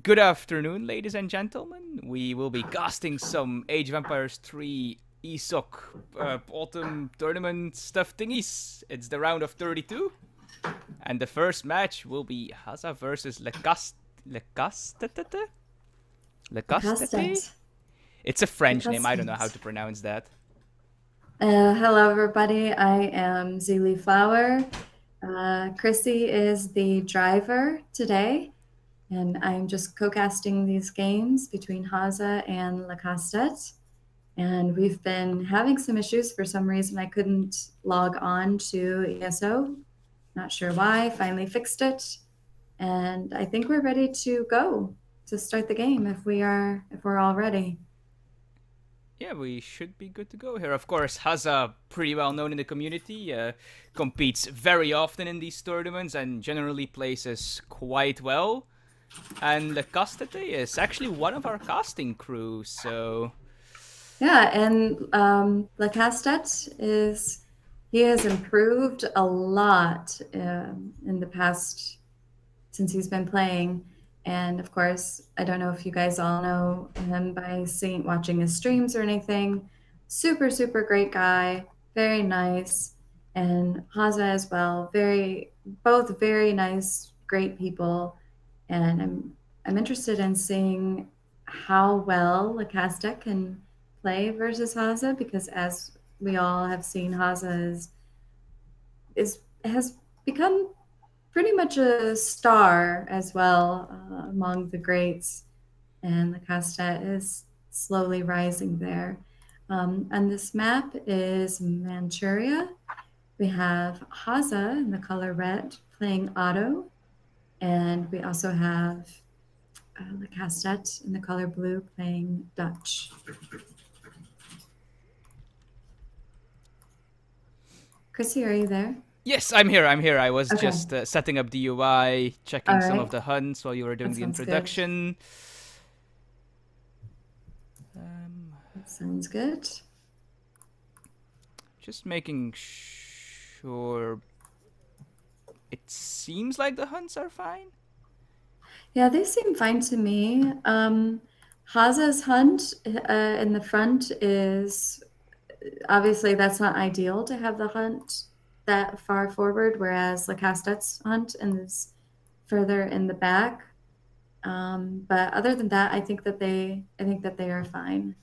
Good afternoon, ladies and gentlemen. We will be casting some Age of Empires 3 ESOC autumn tournament stuff thingies. It's the round of 32. And the first match will be Hazza versus Lecastete? Lecastete? It's a French name. I don't know how to pronounce that. Hello, everybody. I am XeeleeFlower. Chrissy is the driver today, and I'm just co-casting these games between Hazza and Lecastete. And we've been having some issues. For some reason, I couldn't log on to ESO. Not sure why. Finally fixed it, and I think we're ready to go to start the game if we're all ready. Yeah, we should be good to go here. Of course, Hazza, pretty well known in the community, competes very often in these tournaments and generally places quite well. And Lecastete is actually one of our casting crew, so... Yeah, and Lecastete he has improved a lot in the past since he's been playing. And of course, I don't know if you guys all know him by watching his streams or anything. Super, super great guy, very nice. And Hazza as well, both very nice, great people. And I'm interested in seeing how well Lecastete can play versus Hazza, because as we all have seen, Hazza has become pretty much a star as well among the greats, and Lecastete is slowly rising there. And this map is Manchuria. We have Hazza in the color red playing Otto, and we also have Lecastete in the color blue playing Dutch. Chrissy, are you there? Yes, I'm here. I was just setting up the UI, checking some of the hunts while you were doing the introduction. That sounds good. Just making sure. It seems like the hunts are fine. Yeah, they seem fine to me. Hazza's hunt in the front is obviously that's not ideal to have the hunt that far forward, whereas Lecastete's hunt is further in the back. But other than that, I think that they are fine.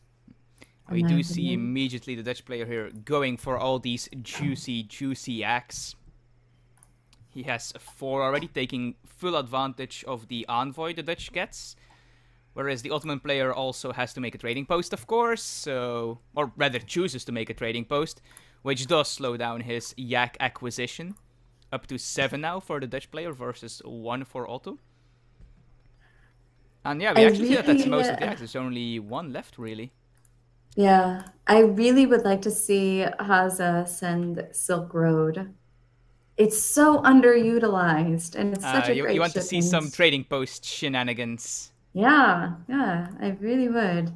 We do see immediately the Dutch player here going for all these juicy acts. He has 4 already, taking full advantage of the envoy the Dutch gets. Whereas the Ottoman player also has to make a trading post, of course, or rather chooses to make a trading post, which does slow down his yak acquisition. Up to 7 now for the Dutch player versus 1 for Otto. And yeah, we actually see that that's most of the acts. There's only 1 left, really. Yeah, I really would like to see Hazza send Silk Road. It's so underutilized, and it's such a great You want to see some trading post shenanigans. Yeah, I really would.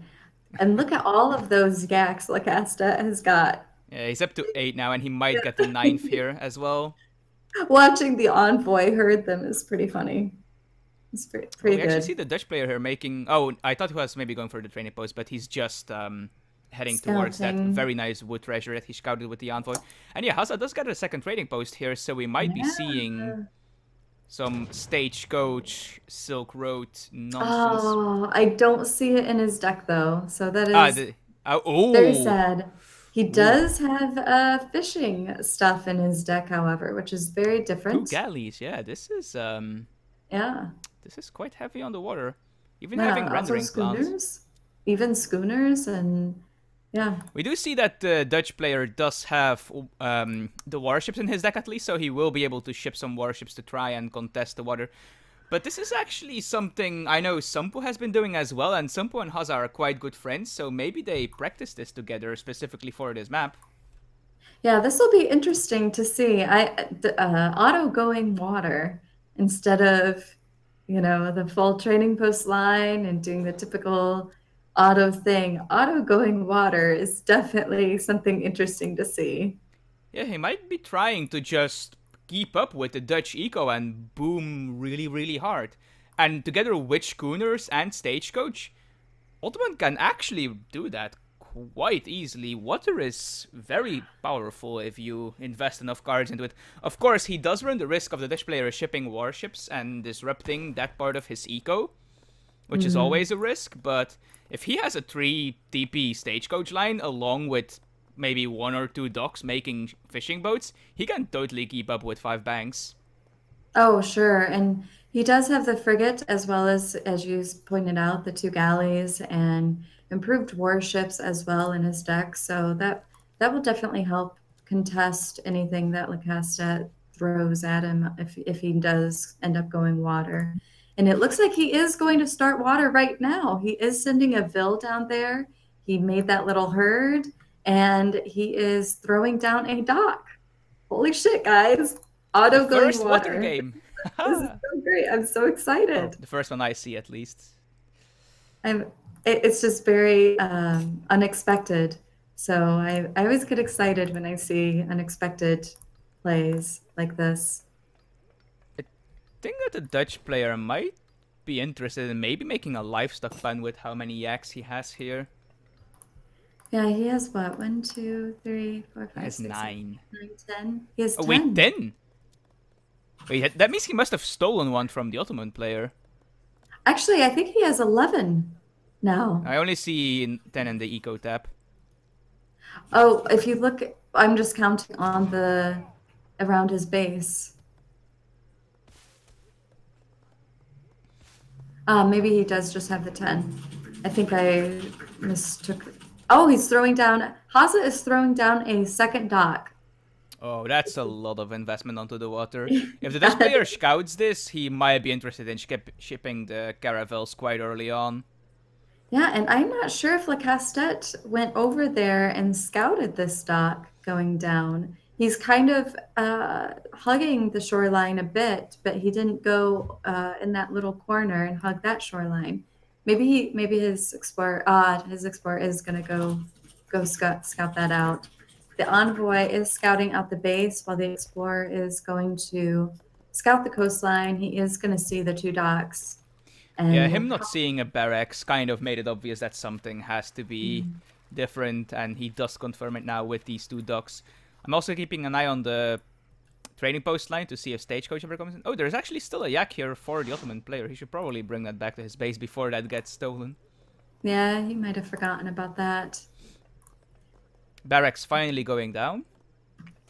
And look at all of those yaks Lecastete has got. Yeah, he's up to 8 now, and he might get the 9th here as well. Watching the envoy herd them is pretty funny. It's pretty good. We actually see the Dutch player here making... Oh, I thought he was maybe going for the trading post, but he's just heading towards that very nice wood treasure that he scouted with the envoy. And yeah, Hazza does get a second trading post here, so we might be seeing some stagecoach, Silk Road nonsense. Oh, I don't see it in his deck, though. So that is very sad. He does have fishing stuff in his deck, however, which is very different. 2 galleys, yeah. This is this is quite heavy on the water. Even having rendering plants. Even schooners, and yeah. We do see that the Dutch player does have the warships in his deck at least, so he will be able to ship some warships to try and contest the water. But this is actually something I know Sampo has been doing as well, and Sampo and Hazza are quite good friends, so maybe they practice this together specifically for this map. Yeah, this will be interesting to see. Auto going water instead of, the full trading post line and doing the typical Auto thing. Auto going water is definitely something interesting to see. Yeah, he might be trying to just keep up with the Dutch eco and boom really, really hard. And together with schooners and stagecoach, Ottoman can actually do that quite easily. Water is very powerful if you invest enough cards into it. Of course, he does run the risk of the Dutch player shipping warships and disrupting that part of his eco, which is always a risk, but if he has a 3 TP stagecoach line along with maybe 1 or 2 docks making fishing boats, he can totally keep up with 5 banks. Oh, sure. And he does have the frigate as well as you pointed out, the 2 galleys and improved warships as well in his deck. So that will definitely help contest anything that Lecastete throws at him if he does end up going water. And it looks like he is going to start water right now. He is sending a Vil down there. He made that little herd, and he is throwing down a dock. Holy shit, guys. Auto going first water game. This is so great. I'm so excited. Oh, the first one I see, at least. It's just very unexpected. So I always get excited when I see unexpected plays like this. I think that the Dutch player might be interested in maybe making a livestock ban with how many yaks he has here. Yeah, he has what? 1, 2, 3, 4, 5, He has 6, 9. 9, 10. He has 10. Oh, wait, 10? Wait, that means he must have stolen one from the Ottoman player. Actually, I think he has 11 now. I only see 10 in the eco tab. Oh, if you look, I'm just counting on around his base. Maybe he does just have the 10. I think I mistook. Oh, he's throwing down. Hazza is throwing down a second dock. Oh, that's a lot of investment onto the water. If the Dutch player scouts this, he might be interested in shipping the caravels quite early on. Yeah, and I'm not sure if Lecastete went over there and scouted this dock going down. He's kind of hugging the shoreline a bit, but he didn't go in that little corner and hug that shoreline. Maybe his explorer is gonna go scout that out. The envoy is scouting out the base while the explorer is going to scout the coastline. He is going to see the 2 docks. And yeah, him not seeing a barracks kind of made it obvious that something has to be different, and he does confirm it now with these 2 docks. I'm also keeping an eye on the trading post line to see if stagecoach ever comes in. Oh, there's actually still a yak here for the Ottoman player. He should probably bring that back to his base before that gets stolen. Yeah, he might have forgotten about that. Barracks finally going down.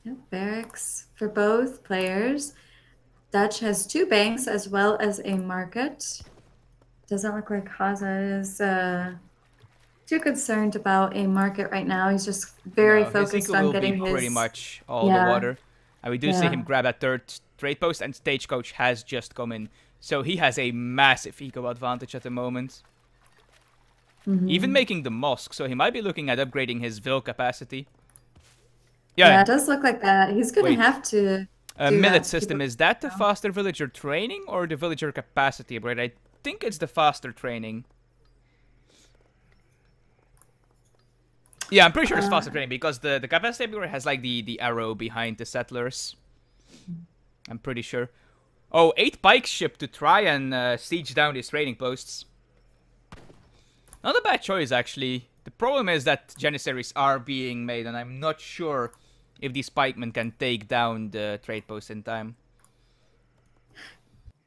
Yep, barracks for both players. Dutch has 2 banks as well as a market. Doesn't look like Hazza is too concerned about a market right now. He's just very focused on getting his... pretty much all the water. And we do see him grab that 3rd trade post, and stagecoach has just come in. So he has a massive eco advantage at the moment. Even making the mosque, so he might be looking at upgrading his Vil capacity. Yeah, it does look like that. He's going to have to millet system, is that the faster villager training or the villager capacity upgrade? I think it's the faster training. Yeah, I'm pretty sure it's faster training because the capacity upgrade has like the arrow behind the settlers. I'm pretty sure. Oh, 8 pike ship to try and siege down these trading posts. Not a bad choice, actually. The problem is that Janissaries are being made, and I'm not sure if these pikemen can take down the trade post in time.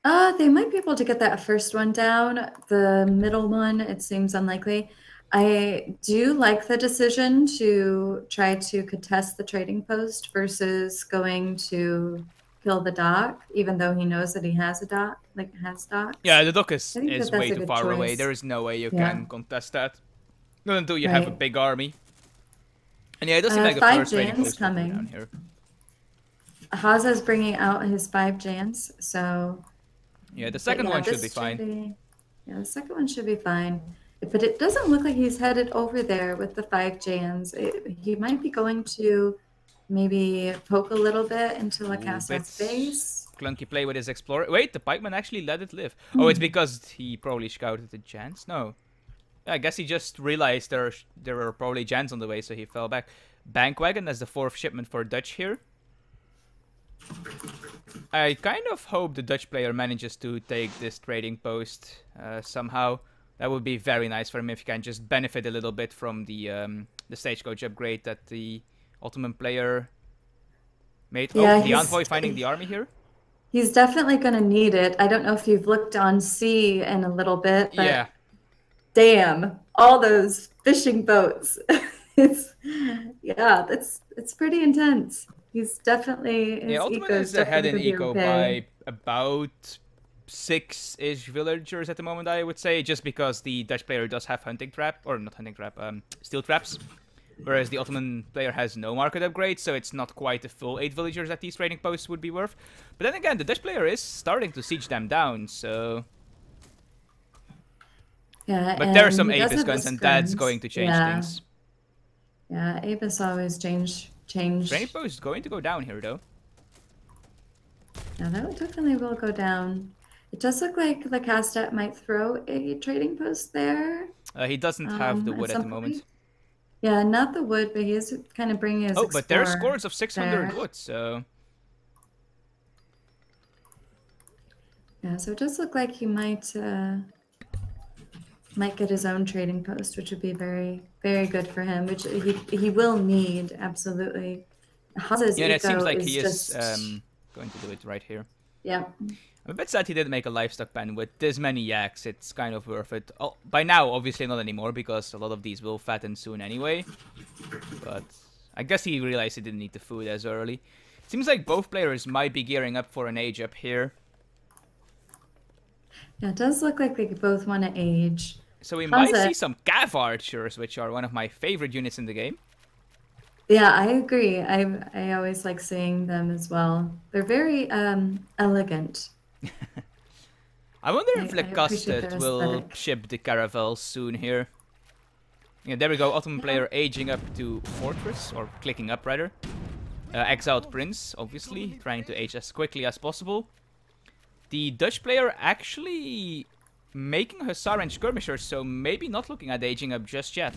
They might be able to get that first one down. The middle one, it seems unlikely. I do like the decision to try to contest the trading post versus going to kill the dock, even though he knows that he has a dock, has docks. Yeah, the dock is way too far choice. away. There is no way you can contest that. Not until you have a big army. And yeah, it does seem like the first trading post coming down here. Hazza is bringing out his 5 Jans, so... Yeah, the second one should be fine. Yeah, the second one should be fine. But it doesn't look like he's headed over there with the 5 Jans. He might be going to maybe poke a little bit into Lecastete's base. Clunky play with his explorer. Wait, the pikeman actually let it live. Oh, it's because he probably scouted the Jans? No. I guess he just realized there were probably Jans on the way, so he fell back. Bankwagon as the 4th shipment for Dutch here. I kind of hope the Dutch player manages to take this trading post somehow. That would be very nice for him if he can just benefit a little bit from the stagecoach upgrade that the Ottoman player made. Yeah, oh, the envoy finding the army here? He's definitely going to need it. I don't know if you've looked on sea in a little bit, but yeah. Damn, all those fishing boats. it's pretty intense. He's definitely Ottoman is ahead in eco by about 6-ish villagers at the moment, I would say, just because the Dutch player does have hunting trap, or not hunting trap, steel traps, whereas the Ottoman player has no market upgrade, so it's not quite the full 8 villagers that these trading posts would be worth. But then again, the Dutch player is starting to siege them down, so... Yeah, but there are some Abyss guns, and that's going to change things. Yeah, Abyss always change. Trading post is going to go down here, though. Yeah, that definitely will go down. It does look like Lecastete might throw a trading post there. He doesn't have the wood at the moment. Yeah, not the wood, but he is kind of bringing his but there's scores of 600 wood, so... Yeah, so it does look like he might get his own trading post, which would be very, very good for him, which he will need, absolutely. Hazza's it seems like he is going to do it right here. Yeah. I'm a bit sad he didn't make a livestock pen with this many yaks. It's kind of worth it. Oh, by now, obviously not anymore, because a lot of these will fatten soon anyway. But I guess he realized he didn't need the food as early. Seems like both players might be gearing up for an age up here. Yeah, it does look like they both want to age. So we might see some Cav archers, which are one of my favorite units in the game. Yeah, I agree. I always like seeing them as well. They're very elegant. I wonder if Lecastete will ship the caravels soon here. Yeah, there we go. Ottoman player aging up to Fortress, or clicking up rather. Exiled Prince, obviously, trying to age as quickly as possible. The Dutch player actually making Hussar and Skirmishers, so maybe not looking at aging up just yet.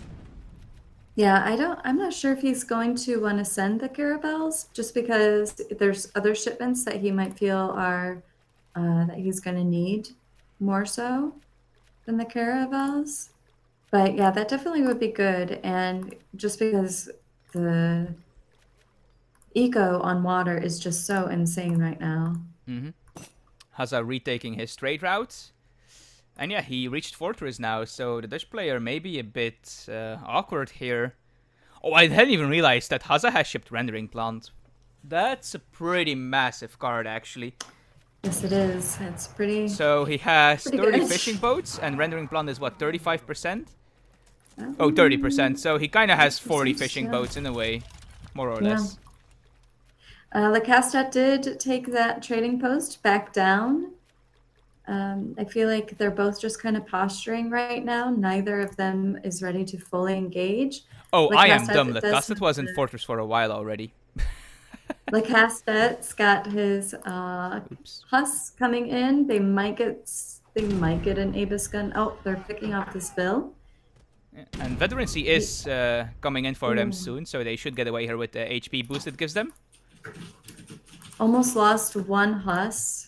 Yeah, I'm not sure if he's going to want to send the caravels, just because there's other shipments that he might feel are that he's going to need more so than the caravels. But yeah, that definitely would be good. And just because the eco on water is just so insane right now. Hazza retaking his trade route. And yeah, he reached Fortress now, so the Dutch player may be a bit awkward here. Oh, I hadn't even realized that Hazza has shipped Rendering Plant. That's a pretty massive card, actually. Yes, it is. It's pretty... So he has 30 fishing boats, and Rendering Plant is what, 35%? Oh, 30%. So he kind of has 40 fishing boats in a way, more or less. Lecastete did take that trading post back down. I feel like they're both just kind of posturing right now. Neither of them is ready to fully engage. Oh, I am dumb. Lecastete was in Fortress for a while already. Lecastete's got his Huss coming in. They might get an Abyss gun. Oh, they're picking up this bill. And Veterancy is coming in for them soon, so they should get away here with the HP boost it gives them. Almost lost one Huss.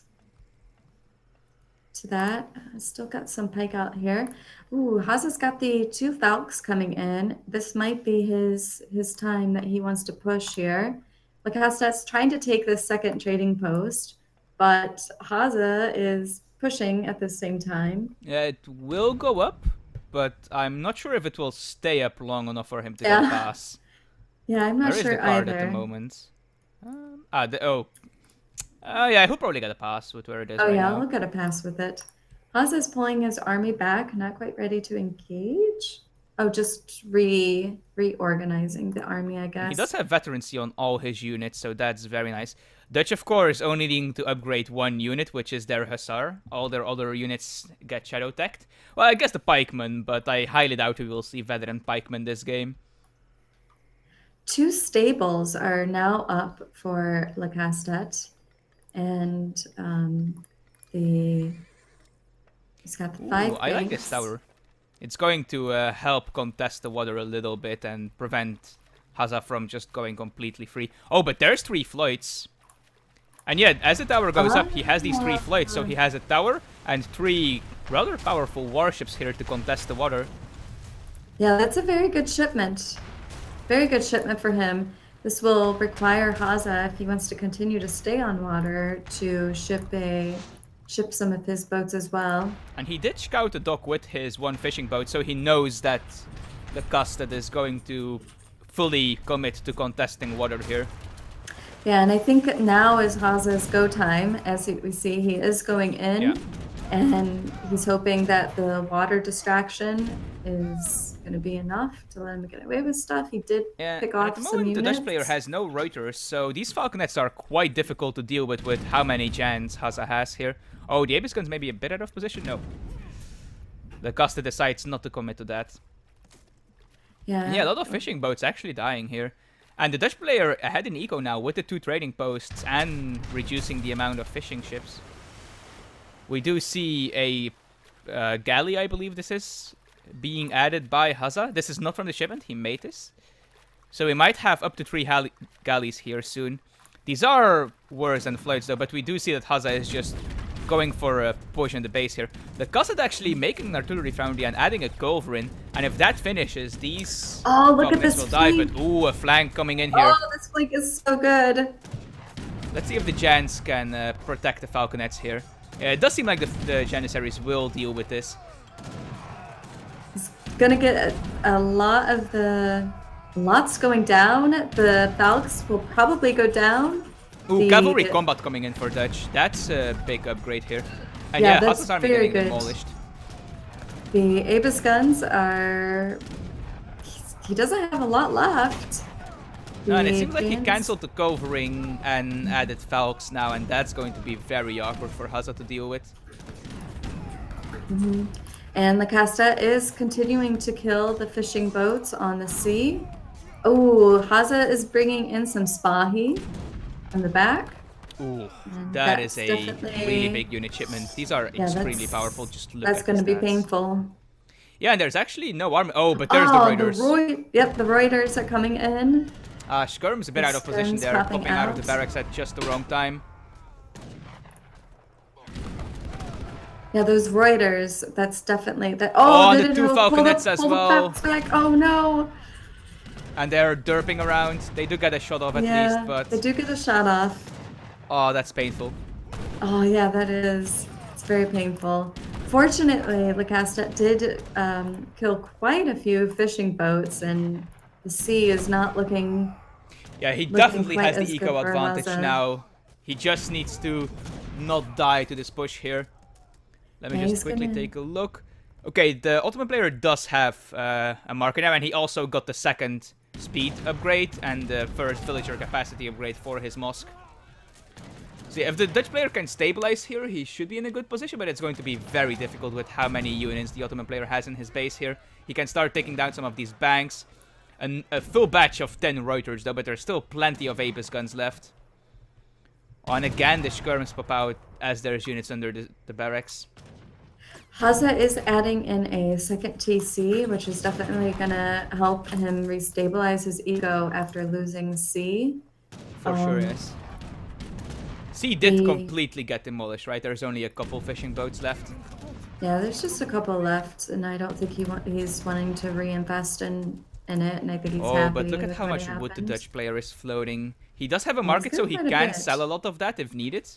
To that, still got some pike out here. Ooh, Hazza's got the 2 Falcons coming in. This might be his time that he wants to push here. Lecastete's trying to take this second trading post, but Hazza is pushing at the same time. Yeah, it will go up, but I'm not sure if it will stay up long enough for him to get pass. Yeah, I'm not sure the card either. At the moment. Yeah, he'll probably get a pass with where it is right now. He'll get a pass with it. Hazza's pulling his army back, not quite ready to engage. Oh, just reorganizing the army, I guess. He does have Veterancy on all his units, so that's very nice. Dutch, of course, only needing to upgrade one unit, which is their Hussar. All their other units get Shadow Teched. Well, I guess the Pikemen, but I highly doubt we will see Veteran Pikemen this game. 2 stables are now up for Lecastete. And he's got the 5 banks. I like this tower. It's going to help contest the water a little bit and prevent Hazza from just going completely free. Oh, but there's 3 Floyds. And yeah, as the tower goes up, he has these 3 floats, so he has a tower and 3 rather powerful warships here to contest the water. Yeah, that's a very good shipment. Very good shipment for him. This will require Hazza, if he wants to continue to stay on water, to ship some of his boats as well. And he did scout the dock with his 1 fishing boat, so he knows that Lecastete is going to fully commit to contesting water here. Yeah, and I think now is Hazza's go time. As we see, he is going in, and he's hoping that the water distraction is going to be enough to let him get away with stuff. He did pick off some units. At the moment, the Dutch player has no Reuters, so these falconets are quite difficult to deal with how many giants Hazza has here. Oh, the Abyss guns may be a bit out of position? No. Lecastete decides not to commit to that. Yeah, a lot of fishing boats actually dying here. And the Dutch player ahead in eco now with the 2 trading posts and reducing the amount of fishing ships. We do see a galley, I believe this is, being added by Hazza. This is not from the shipment, he made this. So we might have up to 3 galleys here soon. These are worse than floats though, but we do see that Hazza is just going for a push in the base here. Lecastete actually making an artillery foundry and adding a culverin, and if that finishes, these look at this will die. But ooh, a flank coming in here. Oh, this flank is so good. Let's see if the Giants can protect the falconets here. It does seem like the Janissaries will deal with this. He's gonna get a lot of the lots going down. The Falcons will probably go down. Ooh, cavalry combat coming in for Dutch. That's a big upgrade here. And yeah, Hazza's army getting demolished. The Abyss guns are... He doesn't have a lot left. No, and it seems like he cancelled the covering and added Falcons now, and that's going to be very awkward for Hazza to deal with. And Lecastete is continuing to kill the fishing boats on the sea. Oh, Hazza is bringing in some Spahi on the back. Ooh, that is a really big unit shipment. These are extremely powerful. Just look that's at going to be painful. Yeah, and there's actually no army. Oh, but there's the Reuters. The Reuters are coming in. Skirm's a bit out of position there, popping out of the barracks at just the wrong time. Yeah, those Reuters, that's definitely... Oh, the 2 falconets as well. Back. Oh, no. And they're derping around. They do get a shot off at least, but... they do get a shot off. Oh, that's painful. Oh, yeah, that is. It's very painful. Fortunately, Lecastete did kill quite a few fishing boats, and the sea is not looking... Yeah, he definitely has the eco advantage now. He just needs to not die to this push here. Let me just quickly take a look. Okay, the Ottoman player does have a marker now, and he also got the 2nd speed upgrade and the 1st villager capacity upgrade for his mosque. So yeah, if the Dutch player can stabilize here, he should be in a good position, but it's going to be very difficult with how many units the Ottoman player has in his base here. He can start taking down some of these banks. A full batch of 10 Reuters though, but there's still plenty of Abyss guns left. Oh, and again, the skirms pop out as there's units under the barracks. Hazza is adding in a 2nd TC, which is definitely going to help him restabilize his eco after losing C. For sure, yes. C did completely get demolished, right? There's only a couple fishing boats left. Yeah, there's just a couple left, and I don't think he's wanting to reinvest in it, and I think he's happy. Oh, but look at how much wood the Dutch player is floating. He does have a market, so he can sell a lot of that if needed.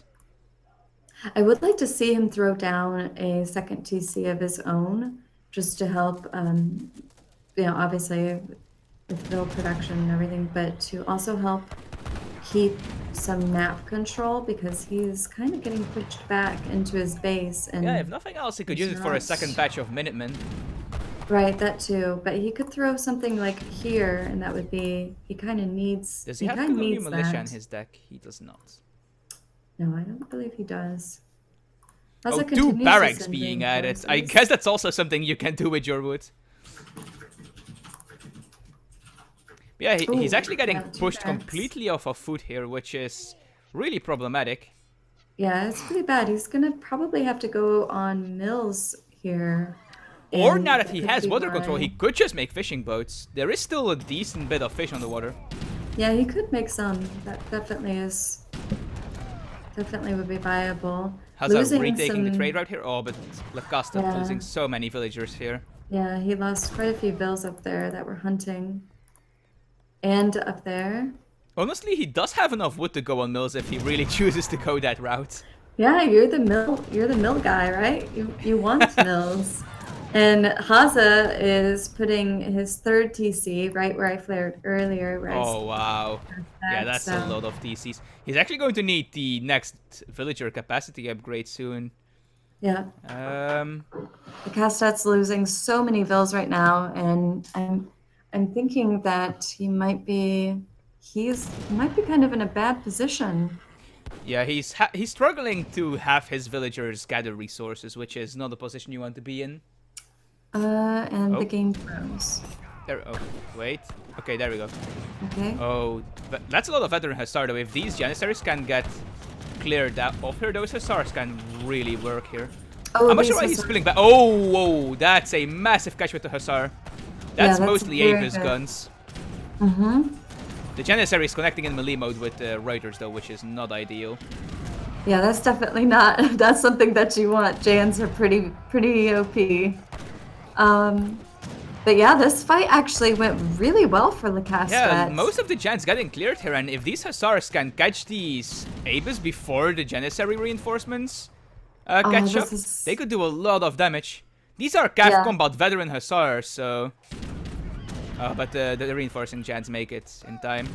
I would like to see him throw down a 2nd TC of his own, just to help, you know, obviously with build production and everything, but to also help keep some map control, because he's kind of getting pushed back into his base. And yeah, if nothing else, he could use it for a 2nd batch of Minutemen. Right, that too. But he could throw something like here, and that would be... He kind of needs... Does he have Colonial Militia in his deck? He does not. No, I don't believe he does. Oh, 2 barracks being added. I guess that's also something you can do with your wood. Yeah, he's actually getting pushed completely off of foot here, which is really problematic. Yeah, it's pretty bad. He's going to probably have to go on mills here. Or now that he has water control, he could just make fishing boats. There is still a decent bit of fish on the water. Yeah, he could make some. That definitely is definitely would be viable. Hazza retaking the trade route here. Oh, but Lecastete losing so many villagers here. Yeah, he lost quite a few vills up there that were hunting. And up there. Honestly, he does have enough wood to go on mills if he really chooses to go that route. Yeah, you're the mill guy, right? You want mills. And Hazza is putting his third TC right where I flared earlier. Oh, wow. Yeah, that's a lot of TCs. He's actually going to need the next villager capacity upgrade soon. Yeah. Lecastete's losing so many vills right now, and I'm thinking that he might be kind of in a bad position. Yeah, he's struggling to have his villagers gather resources, which is not a position you want to be in. And the game froze. There. Oh, wait. Okay, there we go. Okay. Oh, but that's a lot of veteran Hussar though. If these Janissaries can get cleared out of here, those Hussars can really work here. Oh, I'm not sure why he's pulling back. Oh, whoa, that's a massive catch with the Hussar. That's mostly Ava's guns. The Janissary is connecting in melee mode with Reuters though, which is not ideal. Yeah, that's definitely not. That's something that you want. Jans are pretty OP. But yeah, this fight actually went really well for Lecastete. Yeah, most of the Jans getting cleared here, and if these Hussars can catch these Abas before the Janissary reinforcements catch up, they could do a lot of damage. These are CAF combat veteran Hussars, so... but the reinforcing Jans make it in time.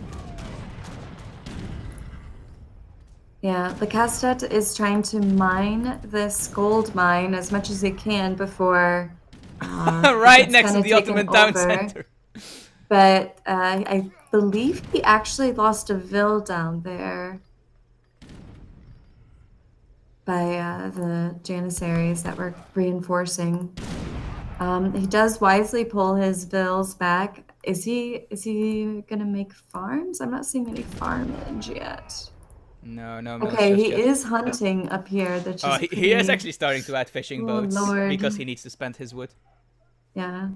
Yeah, Lecastete is trying to mine this gold mine as much as he can before... right next to the Ottoman town center. But I believe he actually lost a vill down there by the Janissaries that were reinforcing. He does wisely pull his vills back. Is he gonna make farms? I'm not seeing any farmage yet. No. Okay, he is hunting up here. He is actually starting to add fishing boats because he needs to spend his wood. Yeah.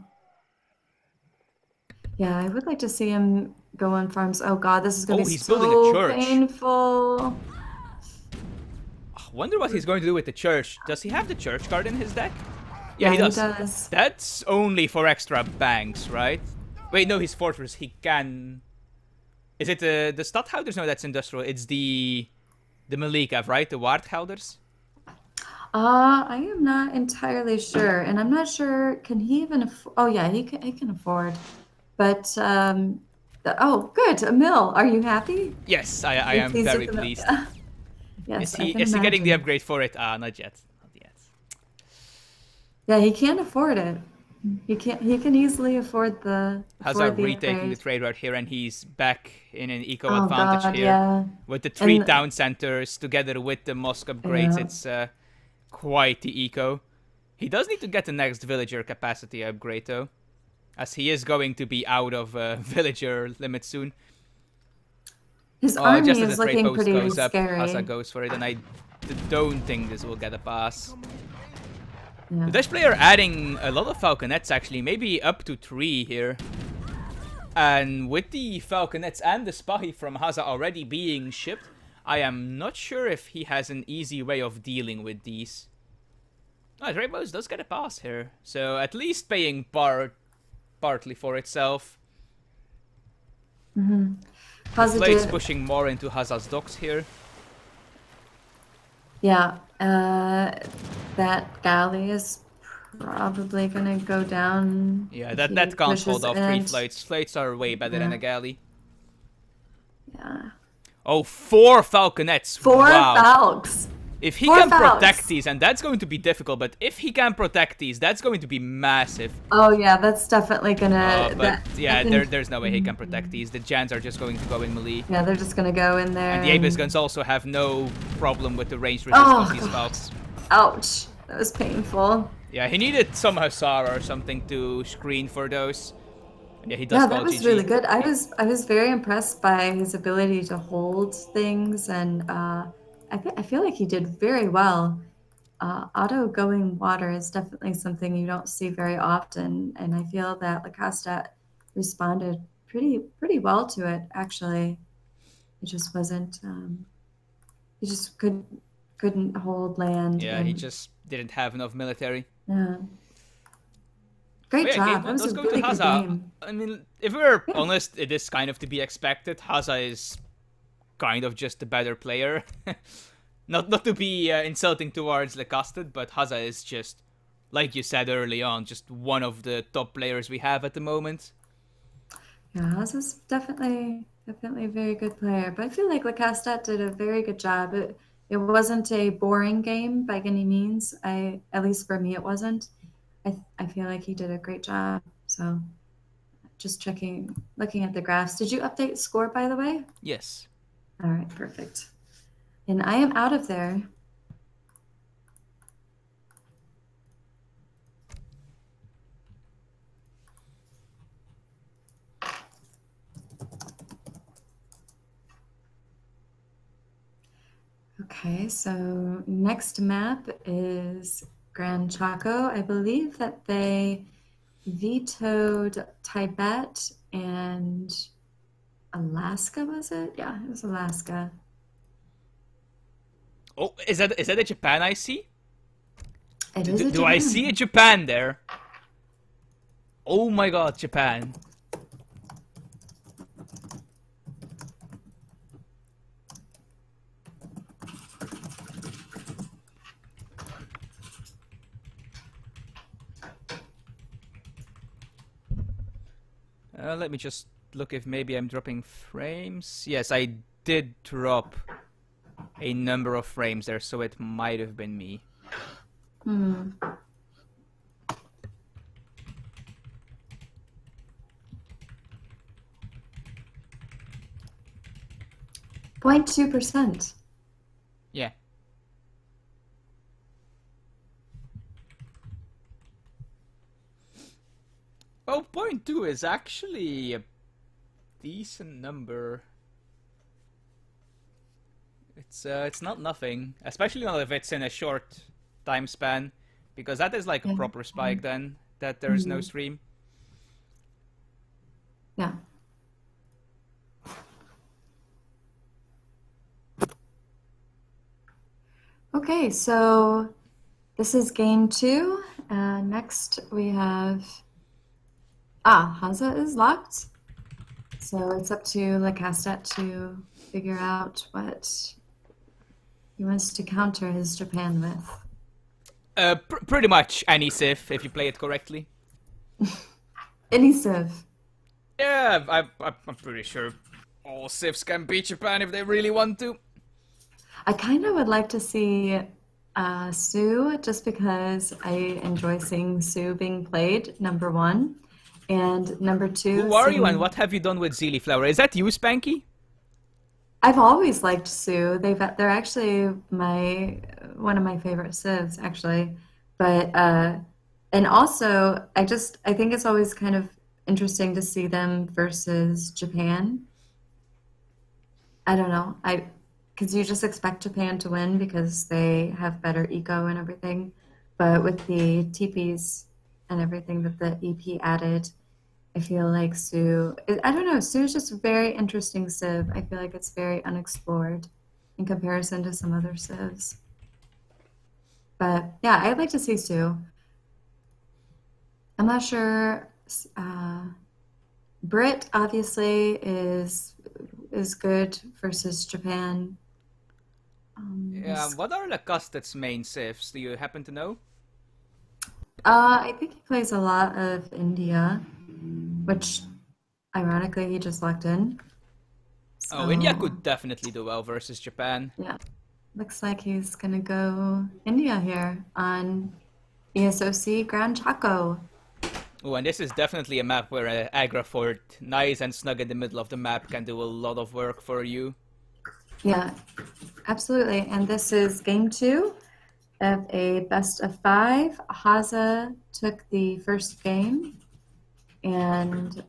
Yeah, I would like to see him go on farms. Oh god, this is gonna be so building a church. Painful. I wonder what he's going to do with the church. Does he have the church card in his deck? Yeah, he does. That's only for extra banks, right? Wait, no, his fortress. He can... Is it the stadhouders? No, that's industrial. It's the Malikav, right? The Waardhouders? I am not entirely sure, and I'm not sure. Can he even? Oh yeah, he can afford. But oh, good, a mill. Are you happy? Yes, I am very pleased. Yes, is he getting the upgrade for it? Not yet. Not yet. Yeah, he can't afford it. He can easily afford the. Hazza retaking the trade route here, and he's back in an eco advantage here. Yeah. With the 3 town centers together with the mosque upgrades, it's quite the eco. He does need to get the next villager capacity upgrade though, as he is going to be out of villager limit soon. His army is looking pretty goes scary. Up, Hazza goes for it, and I don't think this will get a pass. Yeah. The Dutch player adding a lot of falconets actually, maybe up to 3 here. And with the falconets and the Spahi from Hazza already being shipped, I am not sure if he has an easy way of dealing with these. Oh, Rainbows does get a pass here, so at least paying partly for itself. Blade's pushing more into Hazza's docks here. Yeah, that galley is probably gonna go down. Yeah, that can't hold off 3 flights. Flights are way better than a galley. Yeah. Oh, 4 falconets. 4 falcons. If he can protect these, and that's going to be difficult, but if he can protect these, that's going to be massive. Oh yeah, that's definitely gonna... there's no way he can protect these. The Jans are just going to go in melee. Yeah, they're just gonna go in there. And the Abyss guns also have no problem with the range resistance of these falcons. Ouch, that was painful. Yeah, he needed some Hussar or something to screen for those. Yeah, he does. Yeah, that was really good. I was very impressed by his ability to hold things, and I feel like he did very well. Auto going water is definitely something you don't see very often, and I feel that Lecastete responded pretty well to it. Actually, it just wasn't He just couldn't hold land. Yeah, and he just didn't have enough military. yeah. Great Yeah, job. game That one was does a go to really good Hazza. game. I mean, if we're Yeah. honest, it is kind of to be expected. Hazza is kind of just the better player. Not to be insulting towards Lecastete, but Hazza is just, like you said early on, just one of the top players we have at the moment. Yeah, Haas is definitely a very good player. But I feel like Lecastete did a very good job. It wasn't a boring game by any means. At least for me it wasn't. I feel like he did a great job. So just looking at the graphs. Did you update score, by the way? Yes. All right, perfect. And I am out of there. Okay, so next map is Gran Chaco. I believe that they vetoed Tibet and Alaska, was it? Yeah, it was Alaska. Oh, is that a Japan I see? It is a Do I see a Japan there? Oh my god, Japan. Let me just look if maybe I'm dropping frames. Yes, I did drop a number of frames there, so it might have been me. 0.2%. Yeah. Oh, 0.2 is actually a decent number. It's not nothing, especially not if it's in a short time span, because that is like a proper spike then, that there's no stream. Yeah. Okay, so this is game 2. Next we have... Hazza is locked. So it's up to Lecastete to figure out what he wants to counter his Japan with. Pretty much any Civ, if you play it correctly. Any Civ. Yeah, I'm pretty sure all Civs can beat Japan if they really want to. I kind of would like to see Sue, just because I enjoy seeing Sue being played, number 1. And number 2... Who are you and what have you done with XeeleeFlower? Is that you, Spanky? I've always liked Sue. They're actually one of my favorite civs, actually. But and also I think it's always kind of interesting to see them versus Japan. I don't know. Because you just expect Japan to win because they have better eco and everything. But with the TPs and everything that the EP added, I feel like Sue, I don't know, Sue's just a very interesting civ. I feel like it's very unexplored in comparison to some other civs. But yeah, I'd like to see Sue. I'm not sure. Brit obviously is good versus Japan. Yeah, what are Lecastete's main civs? Do you happen to know? I think he plays a lot of India, which ironically he just locked in. So, Oh, India could definitely do well versus Japan. Yeah, looks like he's gonna go India here on ESOC Gran Chaco. Oh, and this is definitely a map where Agra Fort, nice and snug in the middle of the map, can do a lot of work for you. Yeah, absolutely. And this is game 2 of a best of 5. Hazza took the first game, and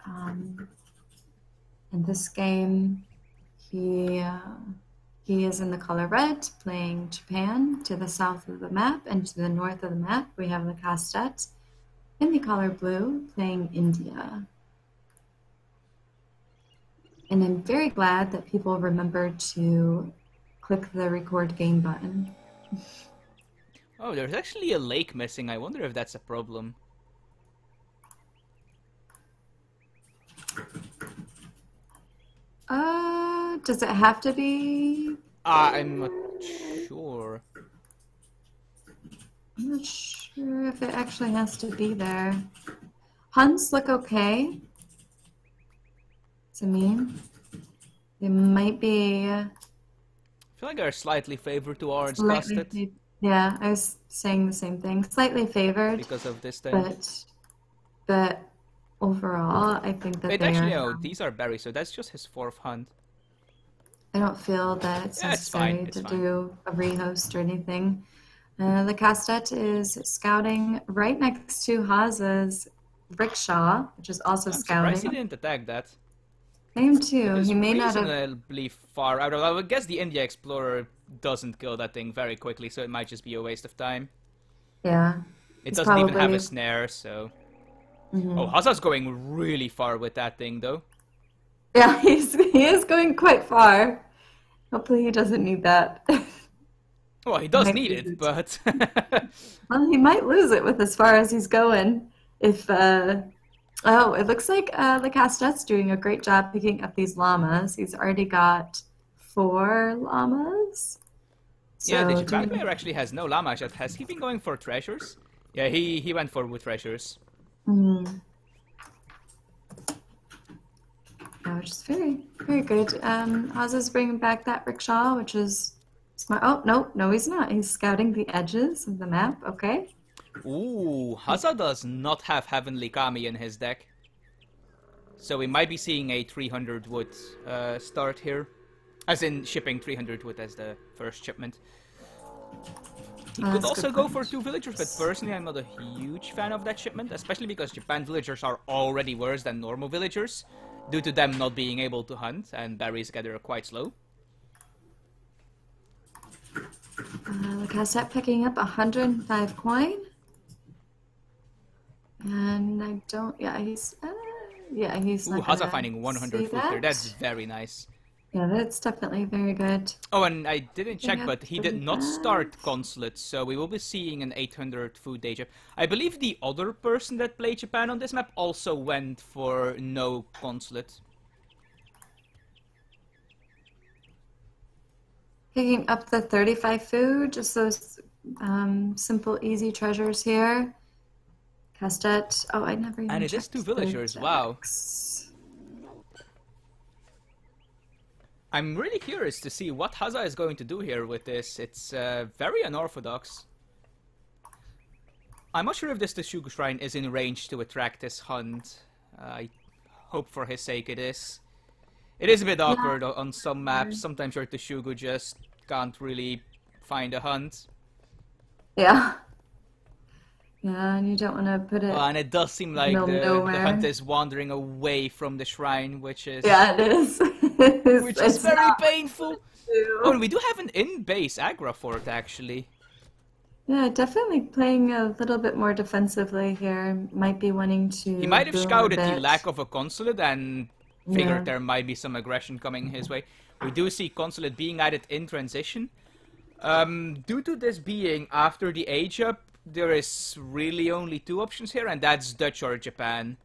in this game, he is in the color red, playing Japan to the south of the map, and to the north of the map, we have Lecastete in the color blue, playing India. And I'm very glad that people remembered to click the record game button. Oh, there's actually a lake missing. I wonder if that's a problem. Does it have to be? I'm not sure. I'm not sure if it actually has to be there. Hunts look okay. To me, they might be. I feel like they're slightly favored to orange custard. Yeah, I was saying the same thing. Slightly favored Because of this thing. But overall, I think that these are berries, so that's just his 4th hunt. I don't feel that it's necessary to do a rehost or anything. Lecastete is scouting right next to Hazza's rickshaw, which is also scouting. I'm surprised he didn't attack that. I am too. He may not have... reasonably far out. I would guess the India Explorer doesn't kill that thing very quickly, so it might just be a waste of time. Yeah. It doesn't even have a snare, so... Oh, Hazza's going really far with that thing, though. Yeah, he is going quite far. Hopefully he doesn't need that. Well, he does need it, but... Well, he might lose it with as far as he's going. If, Oh, it looks like Lecastete's doing a great job picking up these llamas. He's already got 4 llamas. So yeah, the Japan player actually has no llama yet. Has he been going for treasures? Yeah, he went for wood treasures. Yeah, which is very, very good. Hazza's bringing back that rickshaw, which is smart. Oh, no, he's not. He's scouting the edges of the map. Okay. Ooh, Hazza does not have Heavenly Kami in his deck. So we might be seeing a 300 wood start here. As in, shipping 300 wood as the first shipment. He could also go for 2 villagers, but personally I'm not a huge fan of that shipment, especially because Japan villagers are already worse than normal villagers, due to them not being able to hunt, and berries gather quite slow. Lecastete picking up 105 coin. And I don't, he's not. Ooh, Hazza finding 100 food there. That's very nice. Yeah, that's definitely very good. Oh, and I didn't check, but he did not start Consulate, so we will be seeing an 800 food day. I believe the other person that played Japan on this map also went for no Consulate. Picking up the 35 food, just those simple, easy treasures here. Lecastete. Oh, I never even And it is 2 villagers, wow. I'm really curious to see what Hazza is going to do here with this. It's very unorthodox. I'm not sure if this Teshugu Shrine is in range to attract this hunt. I hope for his sake it is. It is a bit awkward on some maps. Sometimes your Teshugu just can't really find a hunt. Yeah. Yeah, and you don't want to put it... Well, and it does seem like the hunt is wandering away from the shrine, which is... Yeah, it is. Which is very painful. Oh, and we do have an in-base aggro fort, actually. Yeah, definitely playing a little bit more defensively here. Might be wanting to... He might have scouted the lack of a consulate and figured there might be some aggression coming his way. We do see consulate being added in transition. Due to this being after the age up, there is really only 2 options here, and that's Dutch or Japan.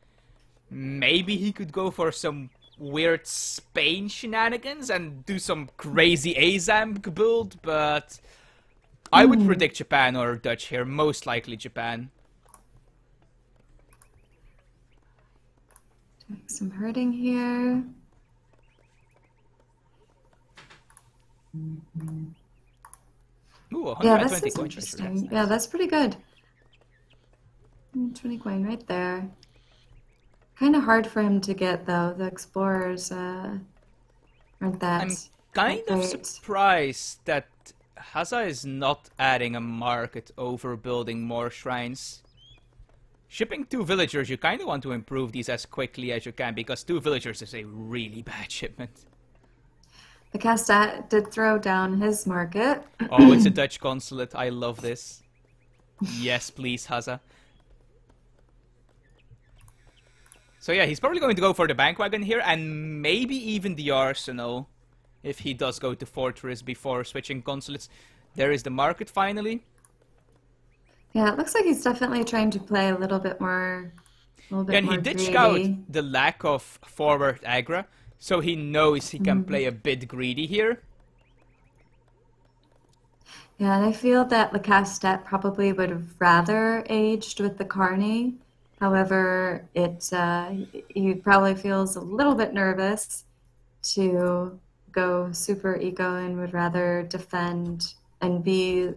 Maybe he could go for some weird Spain shenanigans and do some crazy Azamp build, but I would predict Japan or Dutch here, most likely Japan. Doing some herding here. Ooh, 120 coin interesting. Nice. Yeah, that's pretty good. 20 coin right there. Kind of hard for him to get, though. The explorers aren't that. I'm kind of surprised that Hazza is not adding a market over building more shrines. Shipping 2 villagers, you kind of want to improve these as quickly as you can, because 2 villagers is a really bad shipment. Lecastete did throw down his market. Oh, it's a Dutch consulate. I love this. Yes, please, Hazza. So yeah, he's probably going to go for the bank wagon here, and maybe even the arsenal. if he does go to Fortress before switching consulates. There is the market finally. Yeah, it looks like he's definitely trying to play a little bit more And he did scout the lack of forward aggro, so he knows he can play a bit greedy here. Yeah, and I feel that Lecastete probably would have rather aged with the Carney. However, he probably feels a little bit nervous to go super eco and would rather defend and be,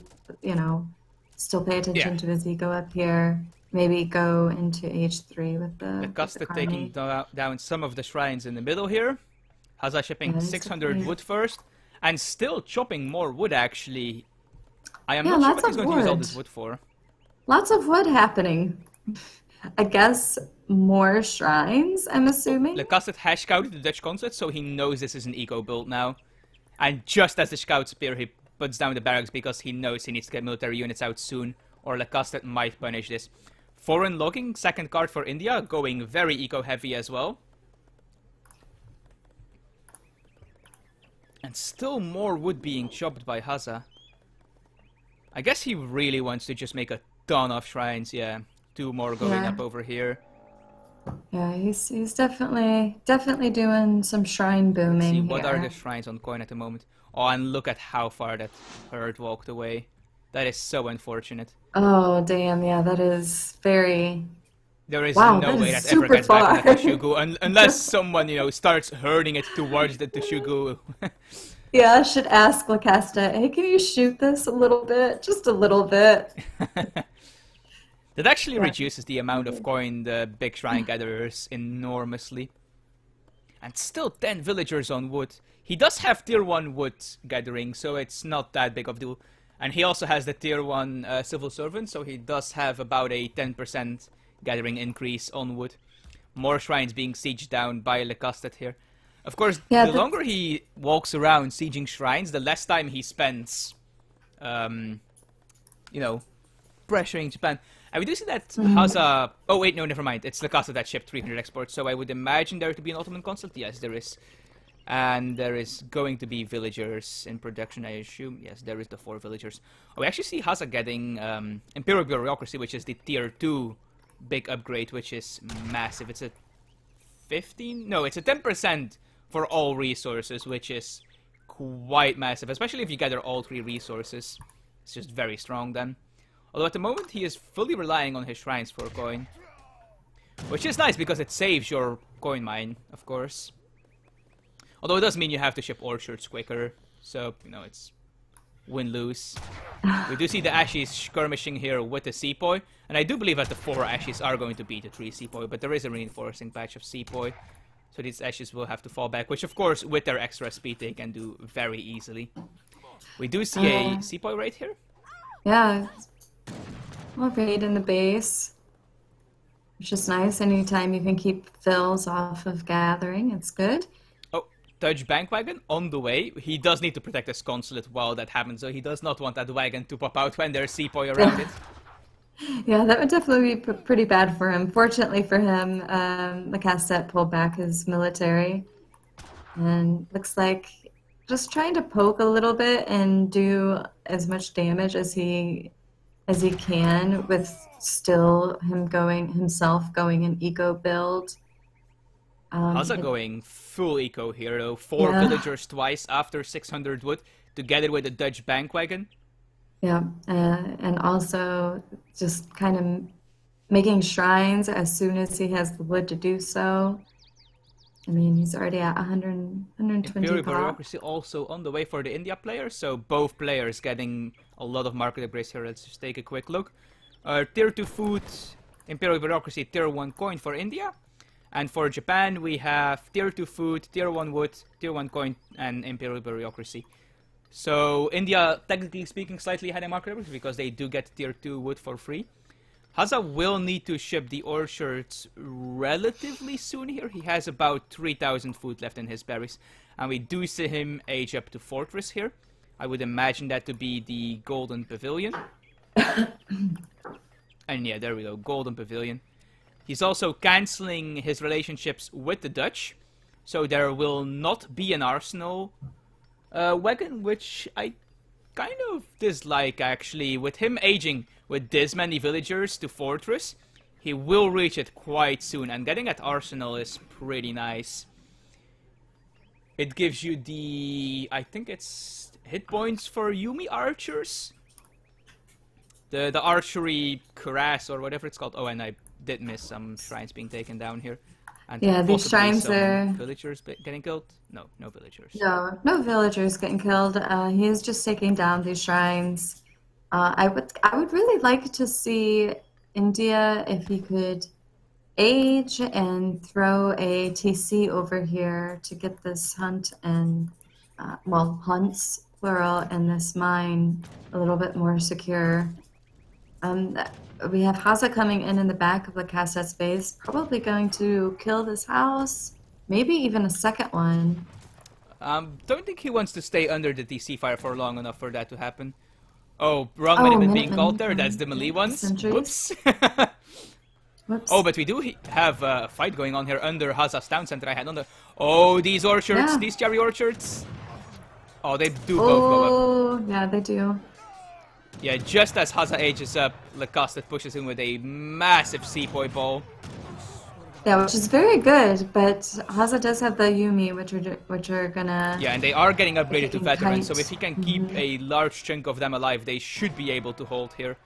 still pay attention to his eco up here. Maybe go into H3 with the Lecastete taking down some of the shrines in the middle here. Hazza shipping 600 wood first, and still chopping more wood actually. I am not sure what he's going to use all this wood for. Lots of wood happening. I guess more shrines, I'm assuming. Lecastete has scouted the Dutch consulate, so he knows this is an eco build now. And just as the scouts appear, he puts down the barracks because he knows he needs to get military units out soon, or Lecastete might punish this. Foreign logging, second card for India, going very eco-heavy as well. And still more wood being chopped by Hazza. I guess he really wants to just make a ton of shrines, yeah. 2 more going up over here. Yeah, he's definitely doing some shrine booming here. What are the shrines on coin at the moment? Oh, and look at how far that herd walked away. That is so unfortunate. Oh, damn, yeah, that is very... There is no way that ever gets back on the Teshugu, unless someone, starts herding it towards the Teshugu. Yeah, I should ask Lecastete, hey, can you shoot this a little bit? Just a little bit. That actually reduces the amount of coin the big shrine gatherers enormously. And still 10 villagers on wood. He does have tier 1 wood gathering, so it's not that big of a deal. And he also has the tier 1 civil servant, so he does have about a 10% gathering increase on wood. More shrines being sieged down by Lecastete here. Of course, the longer he walks around sieging shrines, the less time he spends, pressuring Japan. And we do see that Hazza... Oh, wait, no, never mind. It's Lecastete that shipped 300 exports, so I would imagine there to be an Ottoman consulate. Yes, there is. And there is going to be villagers in production, I assume. Yes, there is the 4 villagers. Oh, we actually see Hazza getting Imperial Bureaucracy, which is the tier 2 big upgrade, which is massive. It's a 15? No, it's a 10% for all resources, which is quite massive, especially if you gather all 3 resources. It's just very strong then. Although at the moment he is fully relying on his shrines for coin. Which is nice because it saves your coin mine, of course. Although it does mean you have to ship orchards quicker. So, it's win-lose. We do see the Ashes skirmishing here with the Sepoy. And I do believe that the 4 Ashes are going to beat the 3 Sepoy. But there is a reinforcing patch of Sepoy. So these Ashes will have to fall back. Which, of course, with their extra speed, they can do very easily. We do see a Sepoy raid here. Yeah. More raid in the base. Which is nice. Anytime you can keep fills off of gathering, it's good. Oh, Dutch bank wagon on the way. He does need to protect his consulate while that happens, so he does not want that wagon to pop out when there's Sepoy around it. Yeah, that would definitely be pretty bad for him. Fortunately for him, Lecastete pulled back his military. And looks like just trying to poke a little bit and do as much damage as he can, with still himself going an eco build. Hazza going full eco here though. 4 villagers twice after 600 wood, together with the Dutch bank wagon. Yeah, and also just kind of making shrines as soon as he has the wood to do so. I mean, he's already at 120 Imperial Bureaucracy also on the way for the India players, so both players getting a lot of market upgrades here. Let's just take a quick look. Tier 2 food, Imperial Bureaucracy, tier 1 coin for India. And for Japan, we have tier 2 food, tier 1 wood, tier 1 coin, and Imperial Bureaucracy. So India, technically speaking, slightly ahead in market upgrades because they do get tier 2 wood for free. Hazza will need to ship the orchards relatively soon here. He has about 3,000 food left in his berries. And we do see him age up to Fortress here. I would imagine that to be the Golden Pavilion. And yeah, there we go, Golden Pavilion. He's also cancelling his relationships with the Dutch. So there will not be an arsenal A wagon which I kind of dislike, actually. With him aging with this many villagers to Fortress, he will reach it quite soon, and getting at Arsenal is pretty nice. It gives you the... I think it's hit points for Yumi archers? The archery cuirass or whatever it's called. Oh, and I did miss some shrines being taken down here. And yeah, these shrines some are... villagers getting killed? No, no villagers. No, no villagers getting killed. He is just taking down these shrines. I would really like to see India, if he could age and throw a TC over here to get this hunt and, well, hunts, plural, and this mine a little bit more secure. We have Hazza coming in the back of the Lecastete base, probably going to kill this house, maybe even a second one. Don't think he wants to stay under the DC fire for long enough for that to happen. Oh, wrong Minutemen being called there. That's the melee ones. Whoops. Whoops. Oh, but we do have a fight going on here under Hazza's town center. I had on the... Oh, these orchards, these cherry orchards. Oh, they do both go up. Oh, yeah, they do. Yeah, just as Hazza ages up, Lecastete pushes in with a massive sepoy ball. Yeah, which is very good, but Hazza does have the Yumi, which are gonna... Yeah, and they are getting upgraded to veterans, so if he can keep a large chunk of them alive, they should be able to hold here.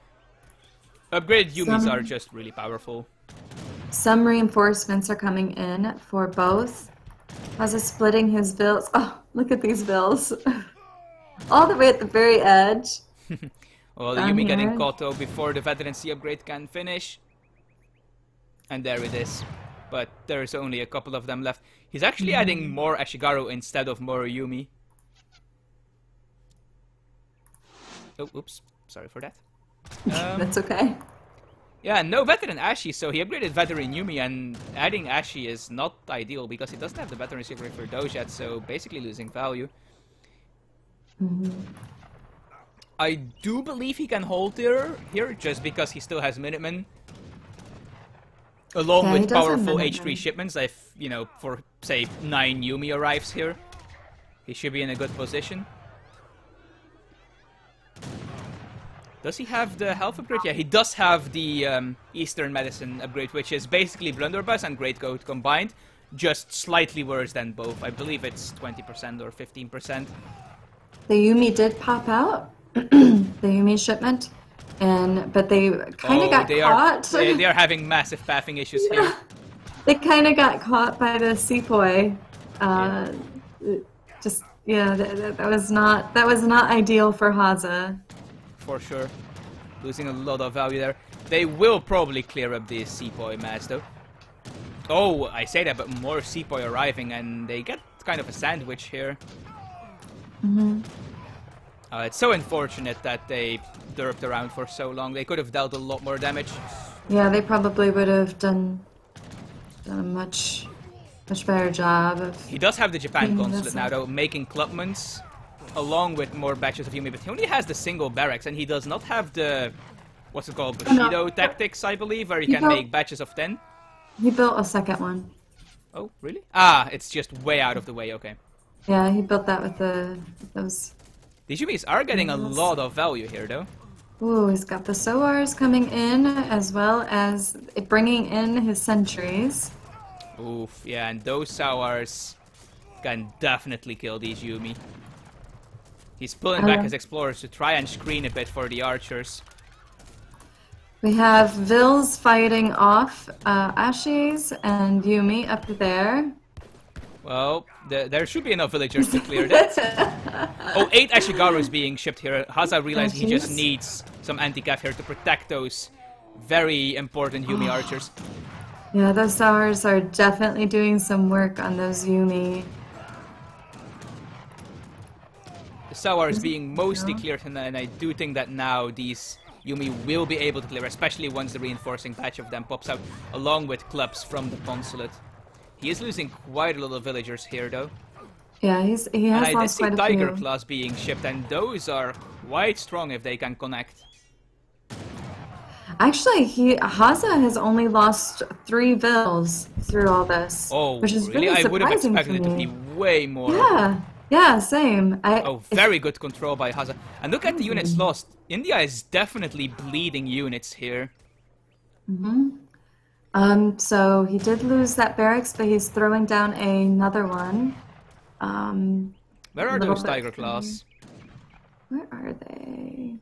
Upgraded Yumis are just really powerful. Some reinforcements are coming in for both. Hazza splitting his bills. Oh, look at these bills. All the way at the very edge. Well, the Yumi getting caught though before the veterancy upgrade can finish. And there it is. But there's only a couple of them left. He's actually adding more Ashigaru instead of more Yumi. Oh, oops. Sorry for that. That's okay. Yeah, no veteran Ashi, so he upgraded veteran Yumi, and adding Ashi is not ideal because he doesn't have the veteran secret for Doge yet, so basically losing value. I do believe he can hold here just because he still has Minutemen. Along with powerful H3 shipments, if, you know, for, say, 9 Yumi arrives here, he should be in a good position. Does he have the health upgrade? Yeah, he does have the Eastern Medicine upgrade, which is basically Blunderbuss and Greatcoat combined, just slightly worse than both. I believe it's 20% or 15%. The Yumi did pop out, the Yumi shipment, but they kind of got caught. They are having massive pathing issues here. They kind of got caught by the sepoy. That was not ideal for Hazza. For sure. Losing a lot of value there. They will probably clear up this sepoy mass though. Oh, I say that, but more sepoy arriving and they get kind of a sandwich here. It's so unfortunate that they derped around for so long. They could have dealt a lot more damage. Yeah, they probably would have done a much better job of... He does have the Japan consulate now though, making clubmans along with more batches of Yumi, but he only has the single barracks and he does not have the, what's it called, Bushido tactics, I believe, where he can make batches of 10. He built a second one. Oh, really? Ah, it's just way out of the way, okay. Yeah, he built that with those... These Yumis are getting a lot of value here, though. Ooh, he's got the Soars coming in, as well as bringing in his sentries. Oof, yeah, and those Soars can definitely kill these Yumi. He's pulling back his explorers to try and screen a bit for the archers. We have Vils fighting off Ashes and Yumi up there. Well, there should be enough villagers to clear that. Oh, 8 Ashigarus being shipped here. Hazza realized he just needs some anti-cav here to protect those very important Yumi archers. Yeah, those Sours are definitely doing some work on those Yumi. The Sours being mostly cleared, and I do think that now these Yumi will be able to clear, especially once the reinforcing batch of them pops out, along with clubs from the consulate. He is losing quite a lot of villagers here, though. Yeah, he has lost quite a few. I did see Tiger Claws being shipped, and those are quite strong if they can connect. Actually, Hazza has only lost 3 vills through all this. Oh, which is really? really I would have surprising expected it to be way more. Yeah, Yeah, same. Oh, very good control by Hazza. And look at the units lost. India is definitely bleeding units here. So he did lose that barracks, but he's throwing down another one. Where are those Tiger Claws? Where are they?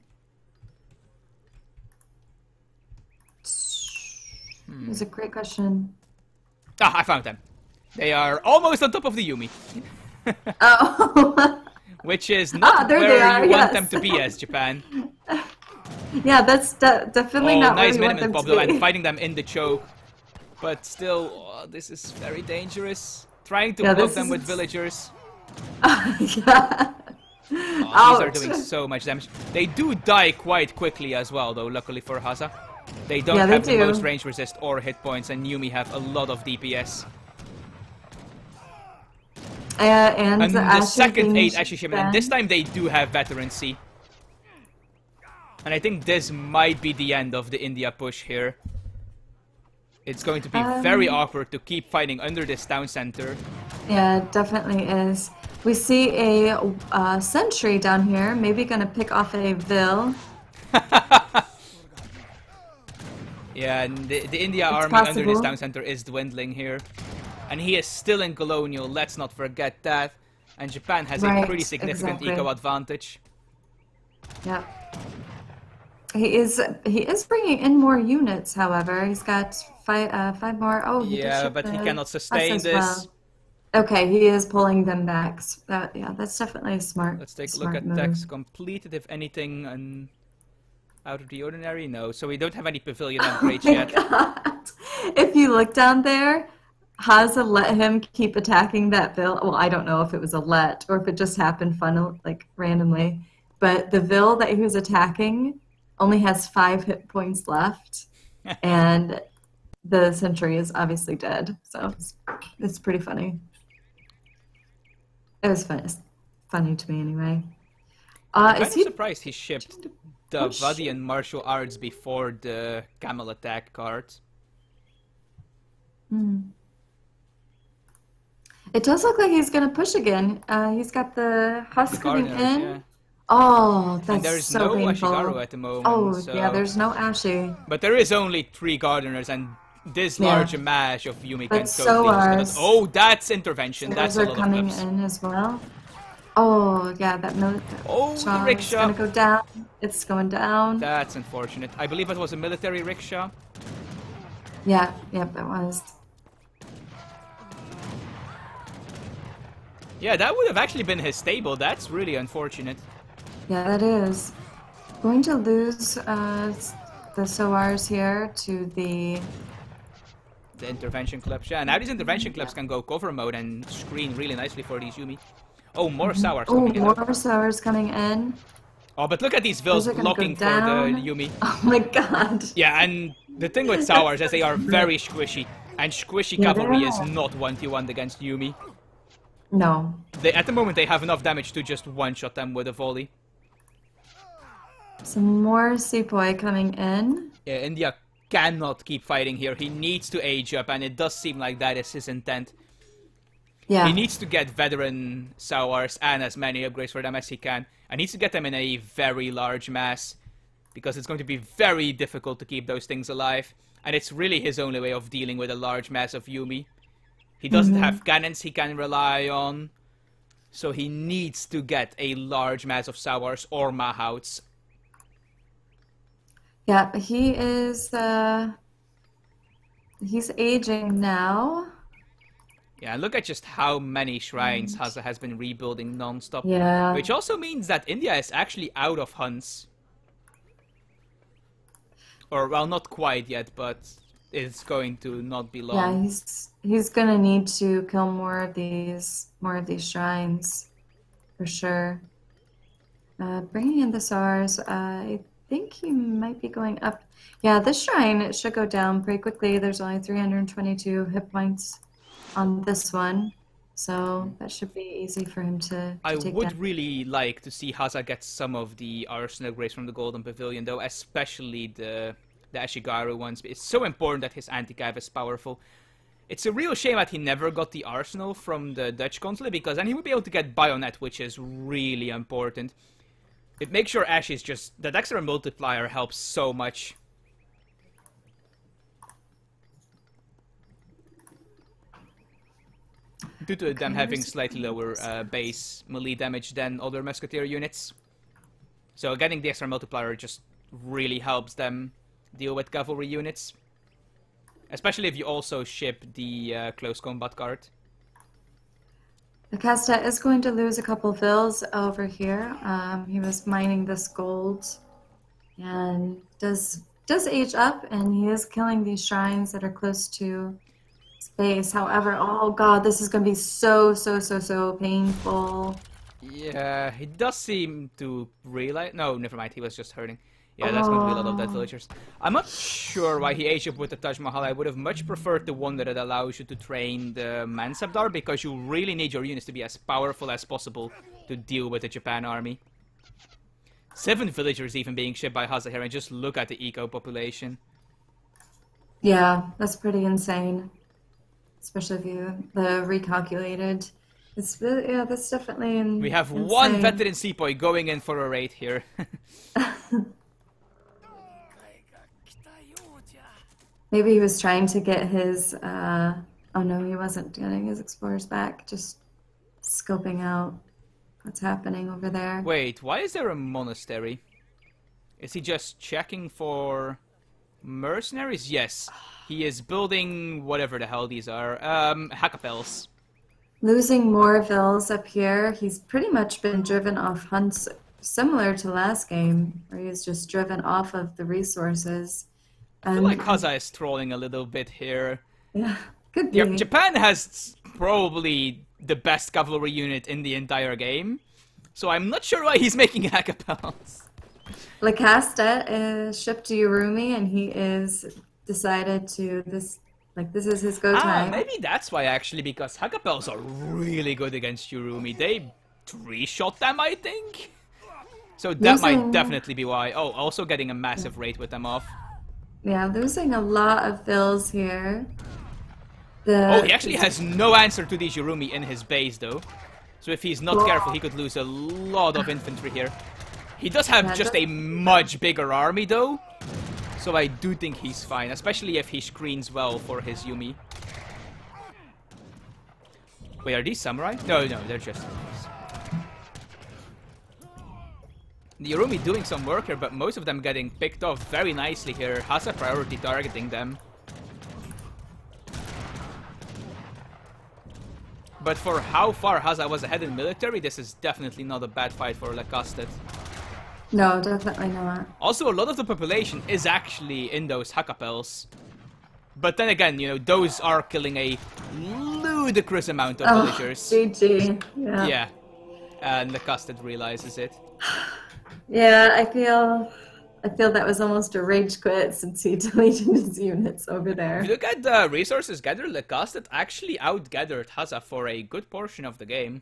That's a great question. Ah, I found them. They are almost on top of the Yumi. Oh. Which is not where you want them to be as Japan. Yeah, that's definitely not where nice you want them Pablo, to be. and fighting them in the choke. But still, this is very dangerous. Trying to block them with villagers. Yeah. These are doing so much damage. They do die quite quickly as well, though, luckily for Hazza. They don't have the most range resist or hit points, and Yumi have a lot of DPS. And the second 8 actually ship, and this time they do have veterancy. And I think this might be the end of the India push here. It's going to be very awkward to keep fighting under this town center. Yeah, it definitely is. We see a sentry down here, maybe gonna pick off a Vil. Yeah, and the India army under this town center is dwindling here. And he is still in colonial, let's not forget that. And Japan has a pretty significant eco advantage. Yeah. He is bringing in more units, however. He's got five more. Oh, yeah, but he cannot sustain this. Well. Okay, he is pulling them back. Yeah, that's definitely smart. Let's take a look at decks completed, if anything out of the ordinary. No, so we don't have any pavilion upgrades yet. God. If you look down there, Hazza let him keep attacking that Vil. Well, I don't know if it was a let or if it just happened randomly. But the Vil that he was attacking only has 5 hit points left, and the sentry is obviously dead. So it's pretty funny. It was funny to me anyway. I'm kind of surprised he shipped the Vadian martial arts before the camel attack card. It does look like he's gonna push again. He's got the husk coming in. Yeah. Oh, that's there's so no painful. Ashigaru at the moment. Oh, so... yeah, there's no Ashi. But there is only 3 gardeners, and this large mash of Yumi can totally just... Oh, that's intervention. That's a lot of coming clips. in as well. Oh, yeah, that military the rickshaw. is gonna go down. It's going down. That's unfortunate. I believe it was a military rickshaw. Yeah, yep, it was. Yeah, that would have actually been his stable. That's really unfortunate. Yeah, that is. Going to lose the Soars here to the intervention clips. Yeah, now these intervention clips can go cover mode and screen really nicely for these Yumi. Oh, more Sours coming in. Oh, more Sours coming in. Oh, but look at these Vils blocking for the Yumi. Oh my god. Yeah, and the thing with Sours is they are very squishy. And squishy cavalry is not 1v1 against Yumi. No. At the moment they have enough damage to just one-shot them with a volley. Some more Sepoy coming in. Yeah, India cannot keep fighting here. He needs to age up, and it does seem like that is his intent. Yeah. He needs to get veteran Sours and as many upgrades for them as he can. And needs to get them in a very large mass, because it's going to be very difficult to keep those things alive. And it's really his only way of dealing with a large mass of Yumi. He doesn't have cannons he can rely on, so he needs to get a large mass of Sours or Mahouts. Yeah, he is, he's aging now. Yeah, look at just how many shrines Hazza has been rebuilding non-stop. Yeah. Which also means that India is actually out of hunts. Or, well, not quite yet, but it's going to not be long. Yeah, he's gonna need to kill more of these shrines, for sure. Bringing in the SARS, I think he might be going up. Yeah, this shrine should go down pretty quickly. There's only 322 hit points on this one, so that should be easy for him to I take would down. really like to see Hazza get some of the arsenal upgrades from the Golden Pavilion, though, especially the Ashigaru ones. It's so important that his anti-cav is powerful. It's a real shame that he never got the arsenal from the Dutch consulate, because then he would be able to get bayonet, which is really important. It makes sure Ash is just... That extra multiplier helps so much. Due to them having slightly lower base melee damage than other Musketeer units. So getting the extra multiplier just really helps them deal with cavalry units. Especially if you also ship the close combat card. Lecastete is going to lose a couple fills over here. He was mining this gold and does age up, and he is killing these shrines that are close to space. However, oh god, this is going to be so painful. Yeah, he does seem to realize... No, never mind, he was just hurting. Yeah, that's going to be a lot of dead villagers. I'm not sure why he aged up with the Taj Mahal. I would have much preferred the one that allows you to train the Mansabdar, because you really need your units to be as powerful as possible to deal with the Japan army. 7 villagers even being shipped by Hazza here, and just look at the eco population. Yeah, that's pretty insane. Especially if you recalculated. It's yeah, that's definitely We have insane. One veteran sepoy going in for a raid here. Maybe he was trying to get his, oh no, he wasn't getting his explorers back, just scoping out what's happening over there. Wait, why is there a monastery? Is he just checking for mercenaries? Yes, he is building whatever the hell these are, hackapels. Losing more vills up here. He's pretty much been driven off hunts, similar to last game, where he's just driven off of the resources. I feel like Hazza is trolling a little bit here. Yeah, could be. Yeah, Japan has probably the best cavalry unit in the entire game, so I'm not sure why he's making hackapels. Lecastete is shipped to Urumi, and he is decided to this is his go time. Maybe that's why actually, because hackapels are really good against Urumi. They 3-shot them, I think. So that might definitely be why. Oh, also getting a massive raid with them off. Yeah, losing a lot of fills here. He actually has no answer to these Urumi in his base, though. So if he's not careful, he could lose a lot of infantry here. He does have just a much bigger army, though. So I do think he's fine, especially if he screens well for his Yumi. Wait, are these samurai? No, they're just samurais. The Urumi doing some work here, but most of them getting picked off very nicely here. Hazza priority targeting them. But for how far Hazza was ahead in military, this is definitely not a bad fight for Lecastete. No, definitely not. Also, a lot of the population is actually in those hackapels. But then again, you know, those are killing a ludicrous amount of villagers. GG. Yeah. Yeah. And Lecastete realizes it. Yeah, I feel that was almost a rage quit since he deleted his units over there. If you look at the resources gathered, Lecastete actually outgathered Hazza for a good portion of the game.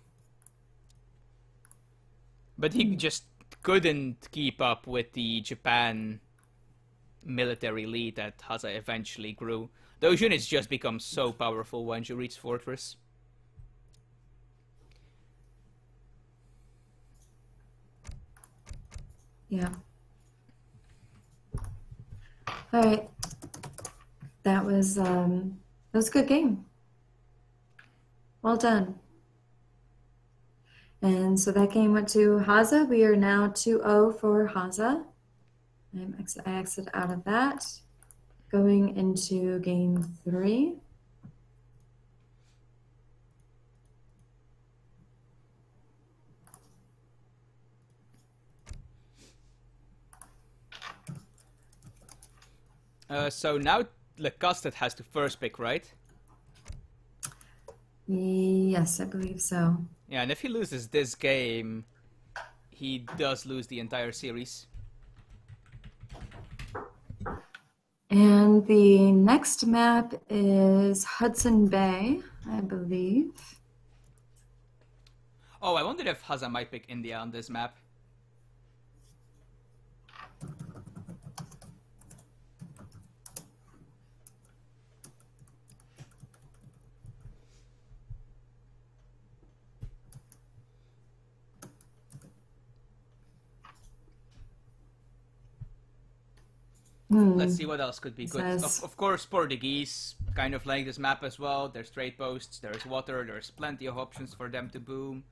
But he just couldn't keep up with the Japan military lead that Hazza eventually grew. Those units just become so powerful once you reach Fortress. Yeah. All right. That was a good game. Well done. And so that game went to Hazza. We are now 2-0 for Hazza. I exit out of that. Going into game 3. So now Lecastete has to first pick, right? Yes, I believe so. Yeah, and if he loses this game, he does lose the entire series. And the next map is Hudson Bay, I believe. Oh, I wondered if Hazza might pick India on this map. Let's see what else could be good. Says... Of course, Portuguese kind of like this map as well. There's trade posts, there's water, there's plenty of options for them to boom.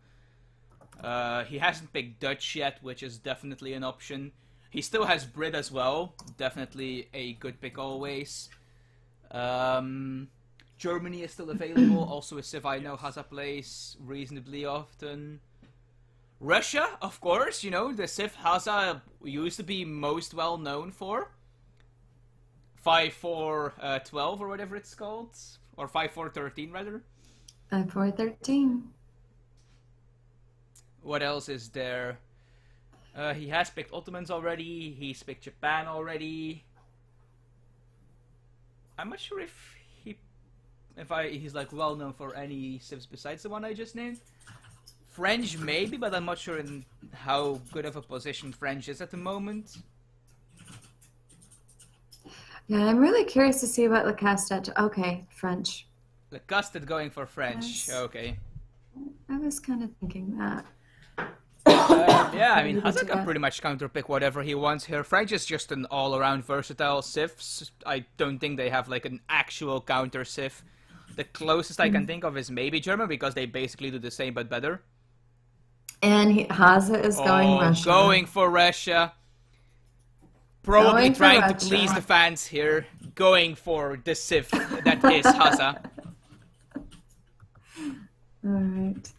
He hasn't picked Dutch yet, which is definitely an option. He still has Brit as well. Definitely a good pick always. Germany is still available. Also a civ I know Hazza plays reasonably often. Russia, of course, you know, the civ Hazza used to be most well known for. 5412 or whatever it's called. Or 5413 rather. 5413. What else is there? He has picked Ottomans already. He's picked Japan already. I'm not sure if he's like well known for any civs besides the one I just named. French maybe, but I'm not sure in how good of a position French is at the moment. Yeah, I'm really curious to see what Lecastete... Okay, French. Lecastete going for French. Yes. Okay. I was kind of thinking that. Yeah, I mean, Hazza can pretty much counterpick whatever he wants here. French is just an all-around versatile civ. I don't think they have like an actual counter civ. The closest I can think of is maybe German, because they basically do the same but better. And Hazza is going Russia. Going for Russia. Probably Going for trying to Russia. please the fans here. Going for the civ that is Hazza. Alright.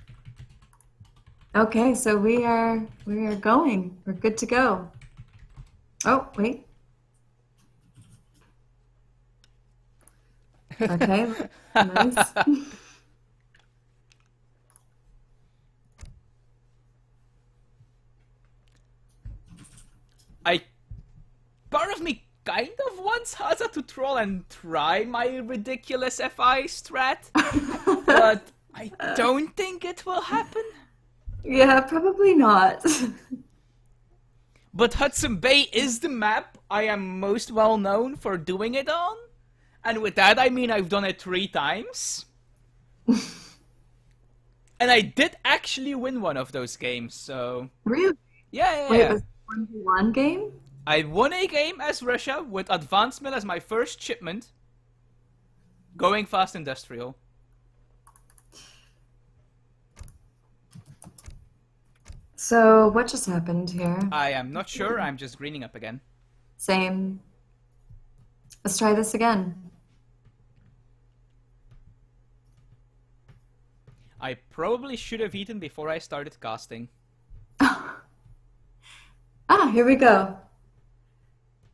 Okay, so we are going. We're good to go. Oh, wait. Okay, nice. Part of me kind of wants Hazza to troll and try my ridiculous FI strat, but I don't think it will happen. Yeah, probably not. But Hudson Bay is the map I am most well known for doing it on. And with that, I mean I've done it 3 times. And I did actually win one of those games, so... Really? Yeah. Wait, was it a 1v1 game? I won a game as Russia with Advanced Mill as my first shipment. Going fast industrial. So, what just happened here? I am not sure, I'm just greening up again. Same. Let's try this again. I probably should have eaten before I started casting. Here we go.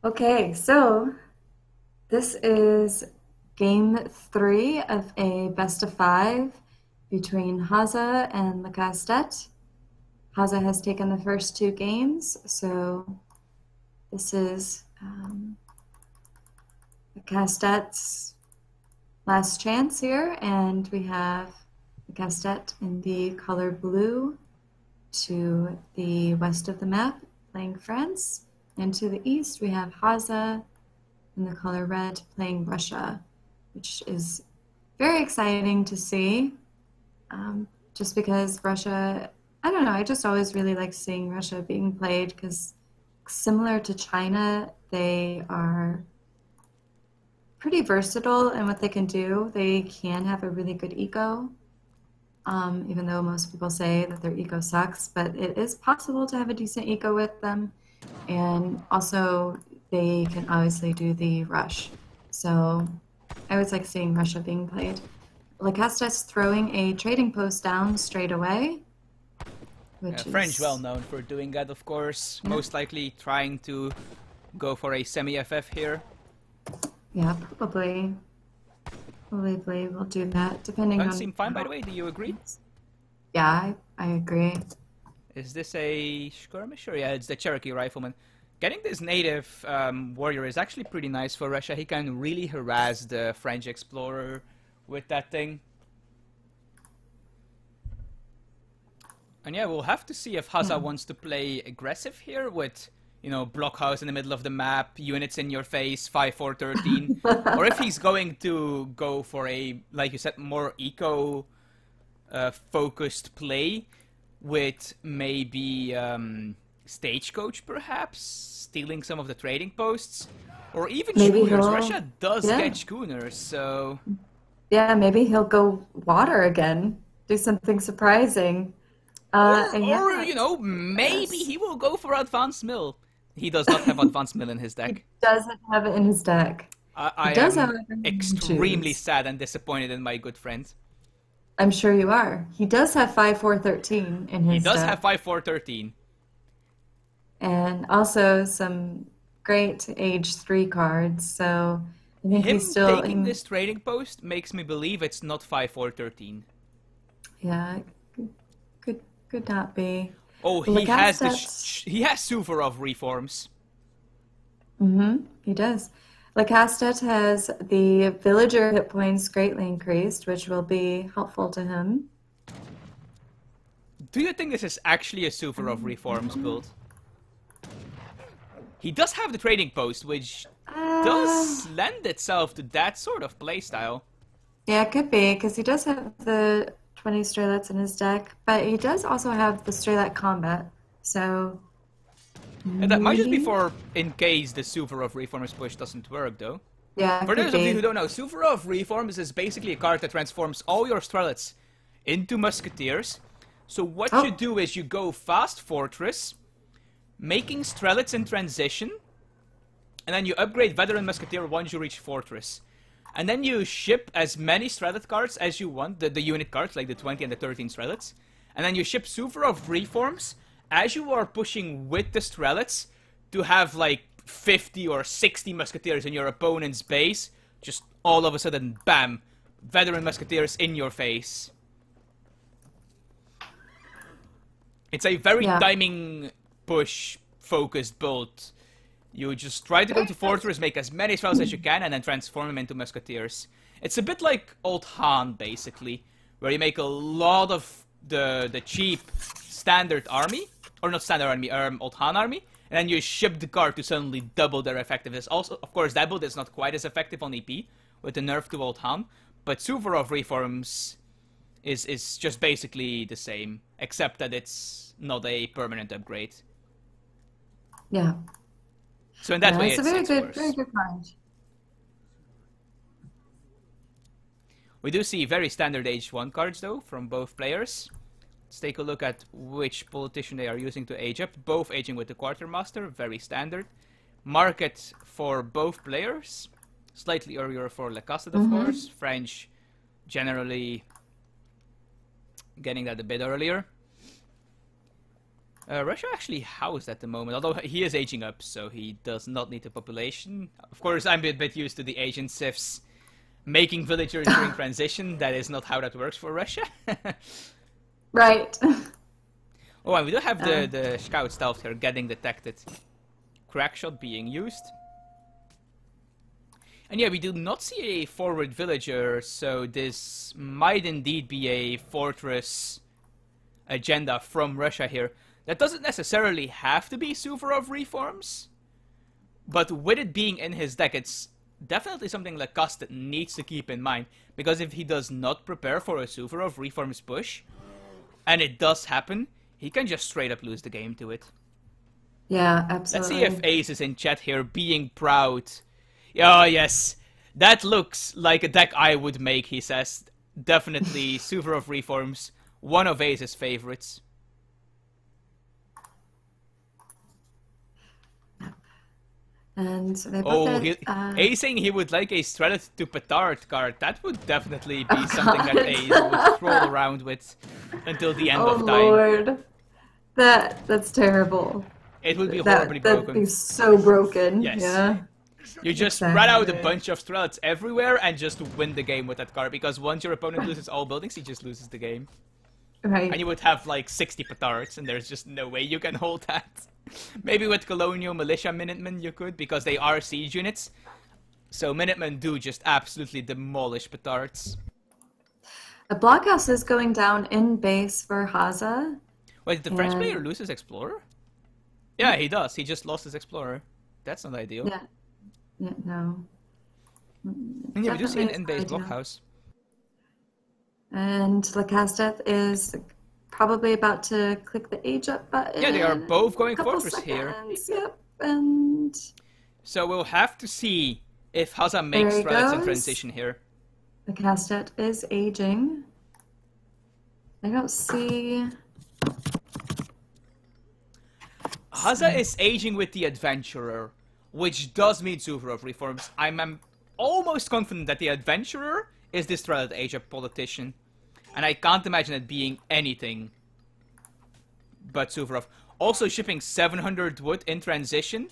Okay, so this is game 3 of a best of 5 between Hazza and Lecastete. Hazza has taken the first 2 games, so this is Lecastete's last chance here, and we have Lecastete in the color blue to the west of the map, playing France, and to the east we have Hazza in the color red playing Russia, which is very exciting to see, just because Russia, I don't know, I just always really like seeing Russia being played, because similar to China, they are pretty versatile in what they can do. They can have a really good eco, even though most people say that their eco sucks, but it is possible to have a decent eco with them. And also, they can obviously do the rush. So I always like seeing Russia being played. Lecastete's throwing a trading post down straight away. Which is... French well known for doing that, of course. Yeah. Most likely trying to go for a semi-FF here. Yeah, probably. Probably will do that, depending on... That seemed fine, by the way. Do you agree? Yeah, I agree. Is this a skirmisher? Yeah, it's the Cherokee Rifleman. Getting this native warrior is actually pretty nice for Russia. He can really harass the French explorer with that thing. And yeah, we'll have to see if Hazza wants to play aggressive here with, you know, blockhouse in the middle of the map, units in your face, 5-4-13. Or if he's going to go for a, like you said, more eco-focused play with maybe stagecoach, perhaps? Stealing some of the trading posts? Or even Maybe schooners. Russia does yeah. get schooners, so... Yeah, maybe he'll go water again. Do something surprising. Or you know, maybe he will go for Advanced Mill. He does not have Advanced Mill in his deck. He doesn't have it in his deck. I am extremely sad and disappointed in my good friend. I'm sure you are. He does have 5-4-13 in his deck. He does have 5-4-13. And also some great age 3 cards, so I think he's still... taking this trading post makes me believe it's not 5-4-13. Yeah, could not be. Oh, he has Suvorov reforms. He does. Lecastete has the villager hit points greatly increased, which will be helpful to him. Do you think this is actually a Suvorov reforms build? He does have the trading post, which does lend itself to that sort of playstyle. Yeah, it could be, because he does have the 20 Strelets in his deck, but he does also have the Strelet combat, so... And that might just be for in case the Suvorov Reformers push doesn't work, though. Yeah, for those of you who don't know, Suvorov Reformers is basically a card that transforms all your Strelets into Musketeers. So what you do is you go fast Fortress, making Strelets in transition, and then you upgrade Veteran Musketeer once you reach Fortress. And then you ship as many Strelet cards as you want, the unit cards, like the 20 and the 13 Strelets. And then you ship Suvorov Reforms as you are pushing with the Strelets to have like 50 or 60 Musketeers in your opponent's base. Just all of a sudden, bam, Veteran Musketeers in your face. It's a very timing push focused build. You just try to go to Fortress, make as many spells as you can, and then transform them into Musketeers. It's a bit like Old Han, basically, where you make a lot of the cheap standard army, or not standard army, Old Han army, and then you ship the card to suddenly double their effectiveness. Also, of course, that build is not quite as effective on EP with the nerf to Old Han, but Suvorov Reforms is just basically the same, except that it's not a permanent upgrade. Yeah. So in that way, it's a very good card. We do see very standard age 1 cards, though, from both players. Let's take a look at which politician they are using to age up. Both aging with the Quartermaster, very standard. Market for both players. Slightly earlier for Lecastete, of course. French, generally getting that a bit earlier. Russia actually housed at the moment, although he is aging up, so he does not need the population. Of course, I'm a bit used to the Asian civs making villagers during transition. That is not how that works for Russia. Right. Oh, and we do have the Scout Stealth here getting detected. Crackshot being used. And yeah, we do not see a forward villager, so this might indeed be a fortress agenda from Russia here. That doesn't necessarily have to be Suvorov Reforms, but with it being in his deck, it's definitely something Lecastete needs to keep in mind, because if he does not prepare for a Suvorov Reforms push, and it does happen, he can just straight up lose the game to it. Yeah, absolutely. Let's see if Ace is in chat here, being proud. Oh, yes. That looks like a deck I would make, he says. Definitely Suvorov Reforms, one of Ace's favorites. And so they both Ace saying he would like a Strelet to Petard card. That would definitely be something that Ace would troll around with until the end of time. Oh lord. That's terrible. It would be horribly broken. That would be so broken. Yes. Yeah. You just spread out a bunch of Strelets everywhere and just win the game with that card, because once your opponent loses all buildings, he just loses the game. Right. And you would have like 60 Petards, and there's just no way you can hold that. Maybe with Colonial Militia Minutemen you could, because they are siege units. So Minutemen do just absolutely demolish Petards. A blockhouse is going down in base for Hazza. Wait, did the French player lose his Explorer? Yeah, he does. He just lost his Explorer. That's not ideal. Yeah. Yeah, no. And yeah, we do see an in-base blockhouse. And Lecastete is probably about to click the age up button. Yeah, they are both going Couple fortress here. seconds. Yep, and so we'll have to see if Hazza makes Strelets in transition here. Lecastete is aging. I don't see... Hazza is aging with the Adventurer, which does mean Suvorov reforms. I'm almost confident that the Adventurer is this Strelet age-up politician. And I can't imagine it being anything but Suvorov. Also shipping 700 wood in transition,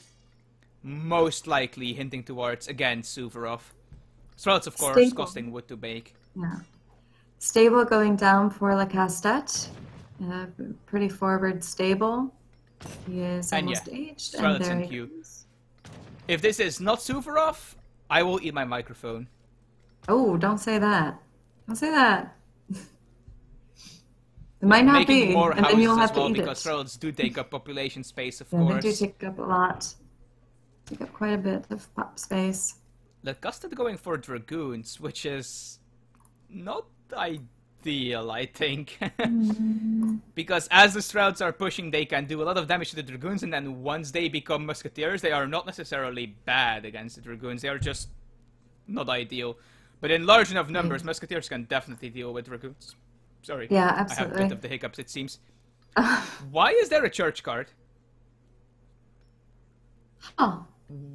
most likely hinting towards, again, Suvorov. Strelets, of course, costing wood to bake. Yeah. Stable going down for Lecastete. Pretty forward stable. He is almost aged. And there he is. If this is not Suvorov, I will eat my microphone. Oh, don't say that. Don't say that. It might not Making be, more and then you'll have as well, to eat because it. Strelets do take up population space, of Yeah, course. they do take up a lot. Take up quite a bit of pop space. Lecastete going for Dragoons, which is not ideal, I think. Because as the Strelets are pushing, they can do a lot of damage to the Dragoons, and then once they become Musketeers, they are not necessarily bad against the Dragoons. They are just not ideal. But in large enough numbers, Musketeers can definitely deal with Dragoons. Sorry. Yeah, absolutely. I have a bit of the hiccups, it seems. Why is there a church card? Oh.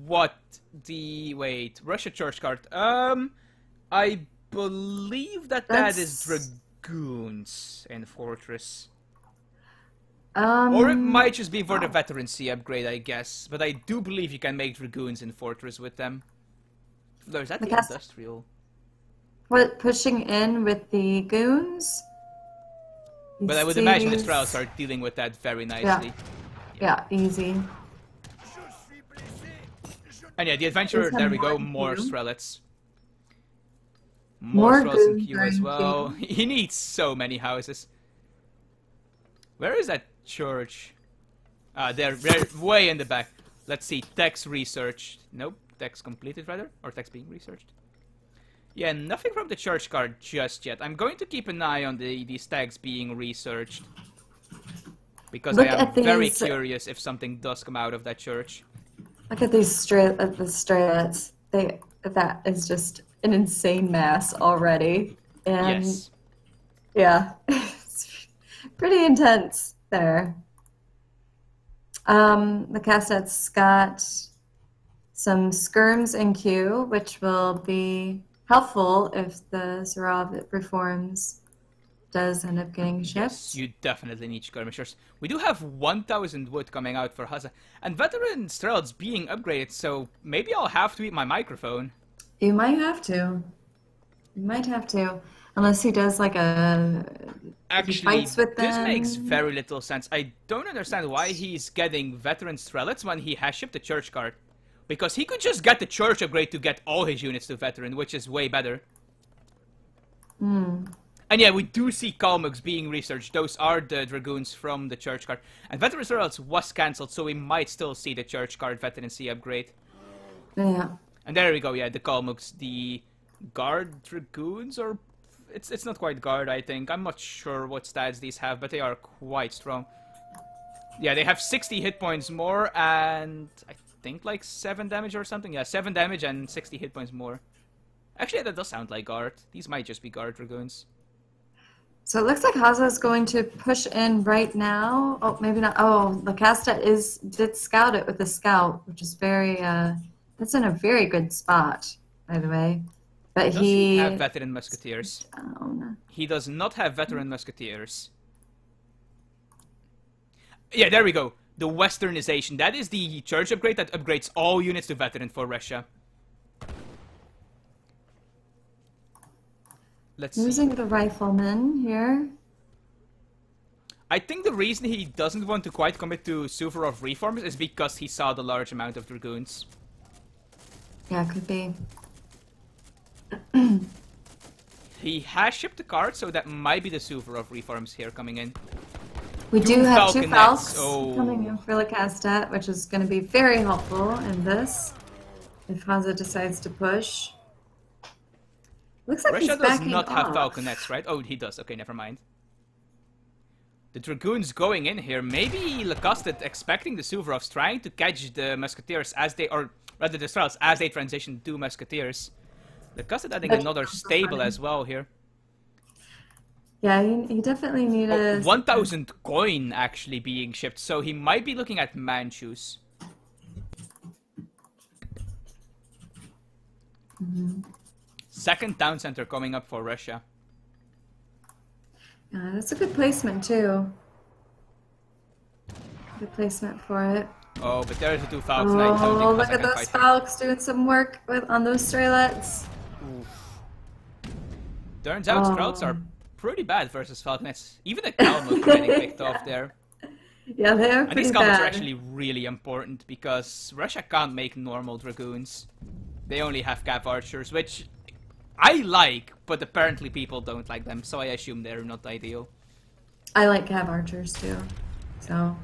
What the... Wait, Russia church card. I believe that is Dragoons in Fortress. Or it might just be for the veterancy upgrade, I guess. But I do believe you can make Dragoons in Fortress with them. No, is that the Industrial? What, pushing in with the goons? But I would imagine the Strelets are dealing with that very nicely. Yeah, easy. And yeah, the Adventurer, there we go, more Strelets. More Strelets in queue as well. He needs so many houses. Where is that church? They're way in the back. Let's see, text researched. Nope, text completed rather, or text being researched. Yeah, nothing from the church card just yet. I'm going to keep an eye on these tags being researched. Because I am very curious if something does come out of that church. Look at these Strelets. That is just an insane mass already. And yes. Yeah, it's pretty intense there. The Castete's got some skirms in queue, which will be helpful if the Zerov reforms does end up getting shipped. Yes, you definitely need skirmishers. We do have 1,000 wood coming out for Hazza, and veteran Strelets being upgraded, so maybe I'll have to eat my microphone. You might have to. You might have to. Unless he does like a... Actually, fights with them. This makes very little sense. I don't understand why he's getting veteran Strelets when he has shipped the church card. Because he could just get the church upgrade to get all his units to veteran, which is way better. And yeah, we do see Kalmuks being researched. Those are the Dragoons from the church card. And veteran Strelets was cancelled, so we might still see the church card veterancy upgrade. Yeah. And there we go, yeah, the Kalmuks, the Guard Dragoons, or... It's not quite Guard, I think. I'm not sure what stats these have, but they are quite strong. Yeah, they have 60 hit points more, and I think like 7 damage or something. Yeah, 7 damage and 60 hit points more. Actually, that does sound like Guard. These might just be Guard Dragoons. So it looks like Hazza is going to push in right now. Oh, maybe not. Oh, Lecastete did scout it with the scout, which is very... that's in a very good spot, by the way. But does he have veteran musketeers? He does not have veteran musketeers. Yeah, there we go. The westernization. That is the church upgrade that upgrades all units to veteran for Russia. Let's see. Using the rifleman here. I think the reason he doesn't want to quite commit to Suvorov reforms is because he saw the large amount of Dragoons. Yeah, could be. He has shipped the card, so that might be the Suvorov reforms here coming in. We do have two Falcons oh. coming in for Lecastete, which is going to be very helpful in this, if Hazza decides to push. Looks like Russia he's does backing not have off. Falconets, right? Oh, he does. Okay, never mind. The Dragoons going in here. Maybe Lecastete expecting the Suvorovs, trying to catch the Musketeers as they, or rather the Strels, as they transition to Musketeers. Lecastete adding another stable as well here. Yeah, he definitely needed... 1,000 coin actually being shipped, so he might be looking at Manchus. Second town center coming up for Russia. Yeah, that's a good placement too. Good placement for it. Oh, but there's the two Falcons. Oh, look at those Falcons doing some work on those Strelets. Turns out Scouts are pretty bad versus Falconets. Even the Kalmuk getting picked off there. Yeah, they're pretty bad. And these Kalmuks are actually really important because Russia can't make normal Dragoons. They only have Cav Archers, which I like, but apparently people don't like them, so I assume they're not ideal. I like Cav Archers too. So,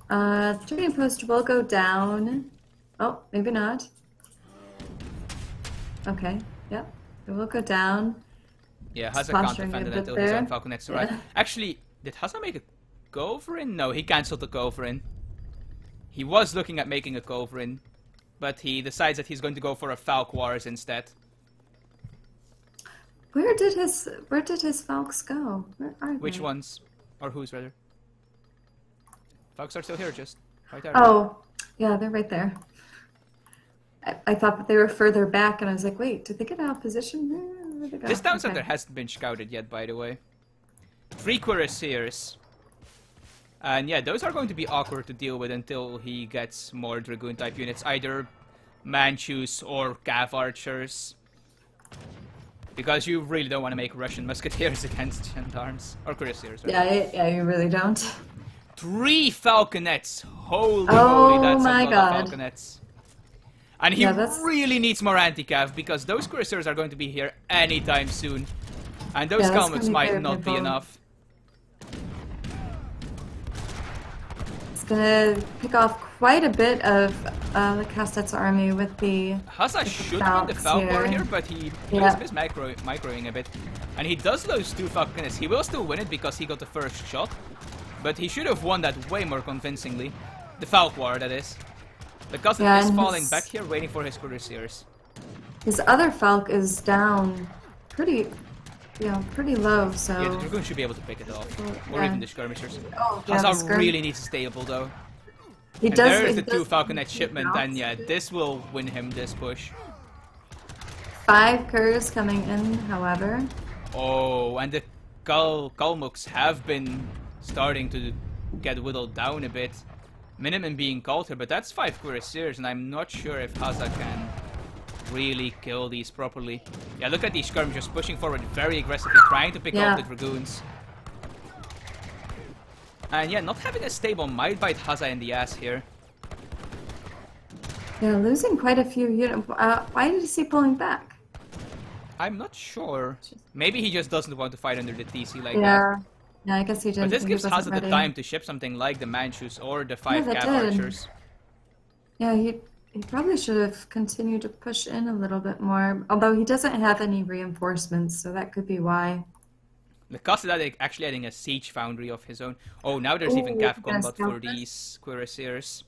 Trading Post will go down. Oh, maybe not. Okay, yep. It will go down. Yeah, Hazza can't defend it until his own Falconets arrive. Actually, did Hazza make a go for in? No, he cancelled the go for in. He was looking at making a go for in, but he decides that he's going to go for a Falk Wars instead. Where did his Falks go? Where are they? Which ones? Or whose, rather? Falks are still here, just right there. Oh, yeah, they're right there. I thought that they were further back, and I was like, wait, did they get out of position? Where'd they go? This town center hasn't been scouted yet, by the way. 3 Cuirassiers. And yeah, those are going to be awkward to deal with until he gets more Dragoon-type units. Either Manchus or Cav Archers. Because you really don't want to make Russian Musketeers against Gendarmes. Or Cuirassiers, right? Yeah, you really don't. 3 Falconets! Holy moly, that's a lot of Falconets. And he really needs more anti-cav, because those Cuirassiers are going to be here anytime soon. And those Kalmuks might not be enough. It's gonna pick off quite a bit of Lecastete's army with the Hazza should win the Falk War here, but he is microing a bit. And he does lose 2 Falconets. He will still win it because he got the first shot. But he should have won that way more convincingly. The Falk War, that is. Lecastete is falling back here, waiting for his Cuirassiers. His other Falk is down pretty low, so... Yeah, the Dragoon should be able to pick it off. Or even the Skirmishers. Oh, Hazza really needs a stable, though. There's the 2 Falconet shipment, and yeah, this will win him this push. 5 Curs coming in, however. Oh, and the Kalmuks have been starting to get whittled down a bit. Minimum being called here, but that's 5 Cuirassiers, and I'm not sure if Hazza can really kill these properly. Yeah, look at these skirmishers pushing forward very aggressively, trying to pick off the Dragoons. And yeah, not having a stable might bite Hazza in the ass here. Yeah, losing quite a few units. Why is he pulling back? I'm not sure. Maybe he just doesn't want to fight under the TC like that. Yeah, I guess he didn't. But this gives Hazza the time to ship something like the Manchus or the 5 Cav Archers. Yeah, he probably should have continued to push in a little bit more. Although he doesn't have any reinforcements, so that could be why. Lecastete actually adding a siege foundry of his own. Oh, now there's even Cav combat for these Cuirassiers.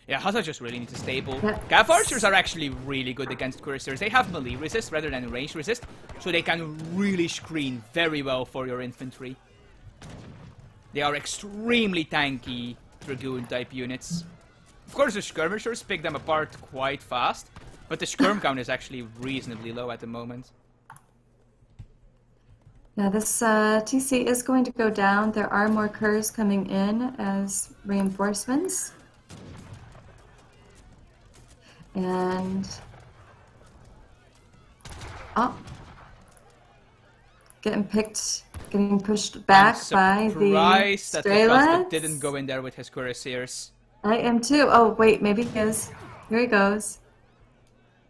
Yeah, Hazza just really needs a stable. Cav Archers are actually really good against Cuirassiers. They have melee resist rather than range resist, so they can really screen very well for your infantry. They are extremely tanky Dragoon-type units. Of course, the Skirmishers pick them apart quite fast, but the Skirm count is actually reasonably low at the moment. Yeah, this TC is going to go down. There are more Curs coming in as reinforcements. And... oh. Getting pushed back by the surprised that Lecastete didn't go in there with his Cuirassiers. I am too. Oh, wait, maybe he is. Here he goes.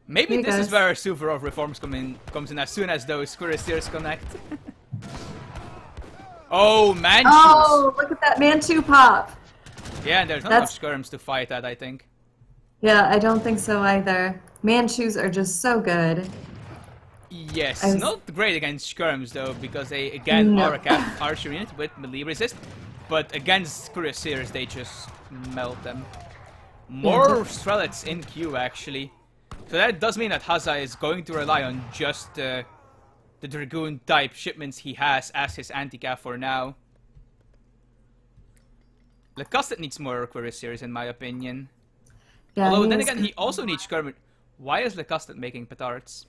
Maybe this is where Suvorov reforms comes in as soon as those Cuirassiers connect. Oh, Manchus! Oh, look at that Manchu pop! Yeah, and there's not enough skirms to fight that, I think. Yeah, I don't think so either. Manchus are just so good. Yes, not great against skirms though, because they again are a cat archer unit with melee resist, but against cuirassiers they just melt them. More strelets in queue actually, so that does mean that Hazza is going to rely on just the dragoon type shipments he has as his anti-cav for now. Lecastete needs more cuirassiers in my opinion. Yeah, although then again he also needs skirmish. Why is Lecastete making petards?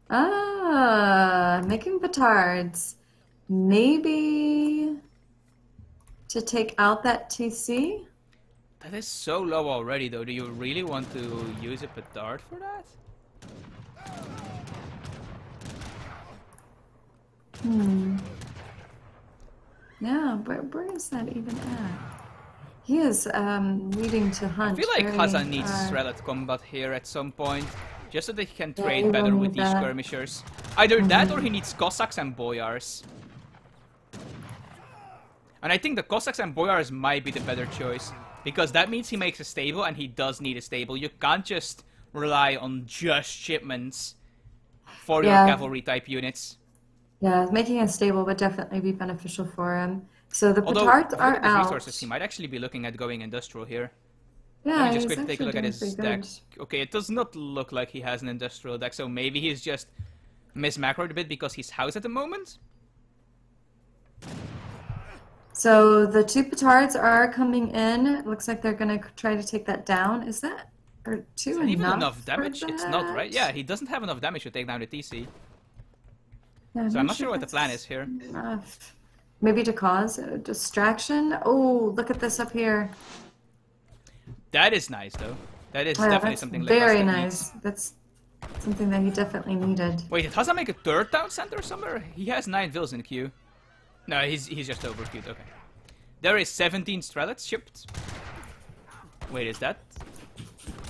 Making petards. Maybe to take out that TC? That is so low already though. Do you really want to use a petard for that? Yeah, where is that even at? He is needing to hunt. I feel like Hazza needs Strelet combat here at some point, just so that he can trade better with these skirmishers. Either that or he needs Cossacks and Boyars. And I think the Cossacks and Boyars might be the better choice, because that means he makes a stable, and he does need a stable. You can't just rely on just shipments for your cavalry type units. Yeah, making a stable would definitely be beneficial for him. So the petards are out. Resources, he might actually be looking at going industrial here. Yeah, let me just quickly take a look at his deck. Okay, it does not look like he has an industrial deck, so maybe he's just mismacroed a bit because he's housed at the moment. So the two petards are coming in. It looks like they're going to try to take that down. Is that even enough damage? It's not, right? Yeah, he doesn't have enough damage to take down the TC. Yeah, so I'm not sure what the plan is here. Enough. Maybe to cause a distraction? Oh, look at this up here. That is nice, though. That is definitely something very nice. That's something that he definitely needed. Wait, did Hazza make a third town center somewhere? He has 9 vills in queue. No, he's just overqueued. Okay. There is 17 strelets shipped. Wait, is that?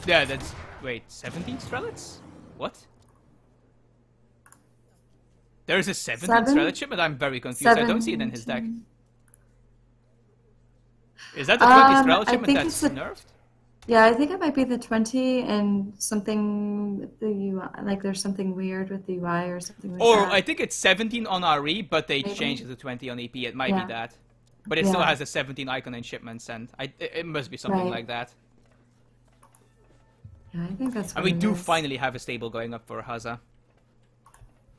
Yeah, that's... Wait, 17 strelets? What? There is a 17 strelet shipment? I'm very confused. I don't see it in his deck. Is that the 20 strelet shipment that's nerfed? Yeah, I think it might be the 20 and something with the UI. Like there's something weird with the UI or something like that. Or I think it's 17 on RE, but they changed it to 20 on EP. It might be that. But it still has a 17 icon in shipments, and it must be something like that. Yeah, I think that's what and we do finally have a stable going up for Hazza.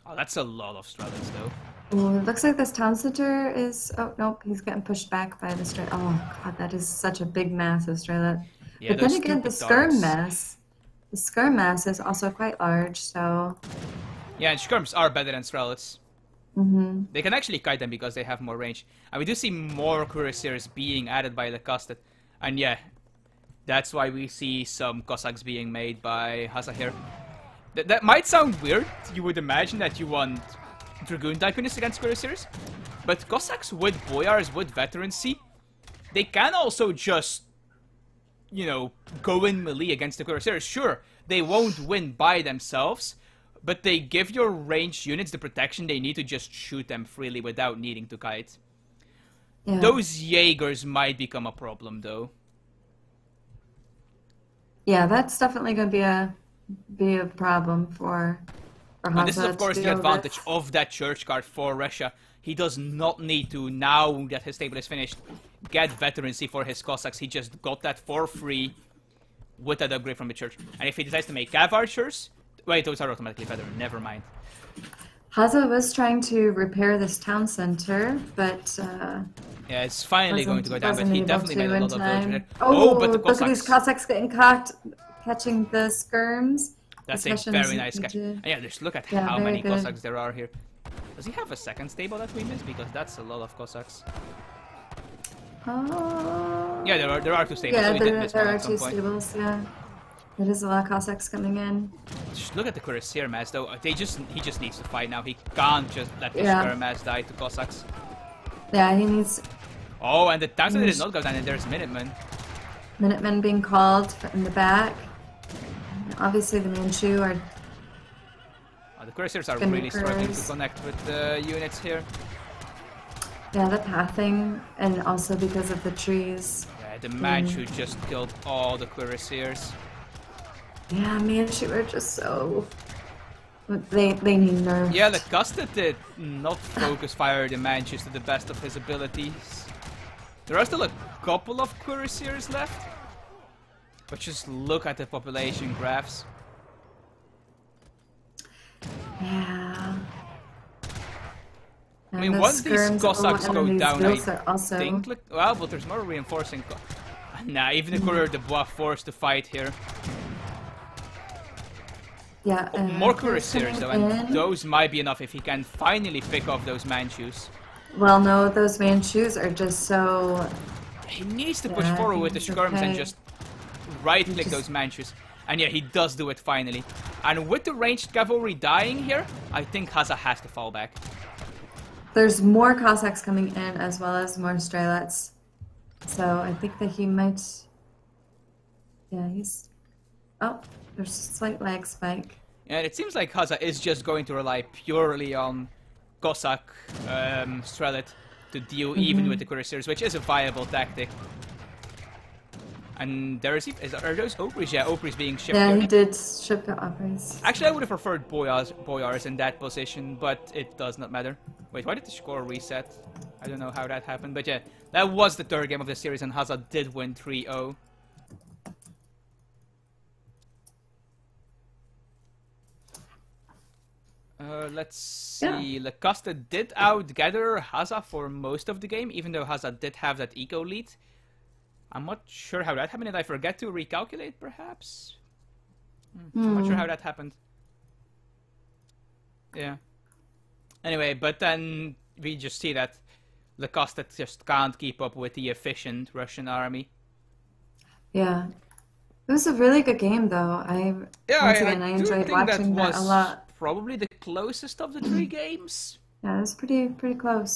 Oh, that's a lot of strelets, though. Ooh, it looks like this town center is... Oh, nope, he's getting pushed back by the strelet. Oh, God, that is such a big mass of strelet. Yeah, but then again, the skirm mass is also quite large, so... Yeah, and skirms are better than strelets. They can actually kite them because they have more range. And we do see more cuirassiers being added by Lecastete. And yeah, that's why we see some Cossacks being made by Hazza here. That might sound weird. You would imagine that you want Dragoon type units against cuirassiers. But Cossacks with Boyars, with veterancy, they can also just, you know, go in melee against the cuirassiers. Sure, they won't win by themselves, but they give your ranged units the protection they need to just shoot them freely without needing to kite. Yeah. Those Jaegers might become a problem, though. Yeah, that's definitely going to be a problem for Hazza. And this is, of course, the advantage of that church card for Russia. He does not need to, now that his stable is finished, get veterancy for his Cossacks. He just got that for free with that upgrade from the church. And if he decides to make Cav archers... Wait, those are automatically veteran. Never mind. Hazza was trying to repair this town center, but... yeah, it's finally going to go down, but he definitely made a lot of villagers. Oh, but the Cossacks... Look at these Cossacks getting caught, catching the skirms. That's a very nice catch. And yeah, just look at how many Cossacks there are here. Does he have a second stable that we missed? Because that's a lot of Cossacks. Yeah, there are 2 stables. Yeah, so there are 2 stables, yeah. There is a lot of Cossacks coming in. Just look at the cuirassier mass, though. He just needs to fight now. He can't just let the skirm mass die to Cossacks. Yeah, he needs... Oh, and the town center did not go down, and there's Minutemen. Minutemen being called in the back. Obviously, the Manchu are... Oh, the cuirassiers are really struggling to connect with the units here. Yeah, the pathing, and also because of the trees. Yeah, the Manchu just killed all the cuirassiers. Yeah, Manchu are just so They need nerfed. Yeah, Lecastete did not focus fire the Manchus to the best of his abilities. There are still a couple of cuirassiers left, but just look at the population graphs. Yeah. I mean, once these Cossacks go down, I think... Well, but there's more reinforcing... Nah, even the Coureur de Bois forced to fight here. Yeah, more cuirassiers though, and those might be enough if he can finally pick off those Manchus. Well, no, those Manchus are just so... He needs to push forward with the skirms and just right-click those Manchus. And yeah, he does do it finally. And with the ranged cavalry dying here, I think Hazza has to fall back. There's more Cossacks coming in as well as more Strelets. So I think that he might... Yeah, he's... Oh, there's a slight lag spike. Yeah, it seems like Hazza is just going to rely purely on Cossack Strelet to deal even with the cuirassiers, which is a viable tactic. And there is... Are those Opries? Yeah, Opries being shipped. Yeah, here. he did ship the Opries. Actually, I would have preferred Boyars in that position, but it does not matter. Wait, why did the score reset? I don't know how that happened, but yeah, that was the third game of the series, and Hazza did win 3-0. Let's see. Yeah. Lecastete did outgather Hazza for most of the game, even though Hazza did have that eco lead. I'm not sure how that happened. Did I forget to recalculate, perhaps? I'm not sure how that happened. Yeah. Anyway, but then we just see that Lecastete just can't keep up with the efficient Russian army. Yeah. It was a really good game, though. I enjoyed watching that a lot. Probably the closest of the 3 games. Yeah, it was pretty close.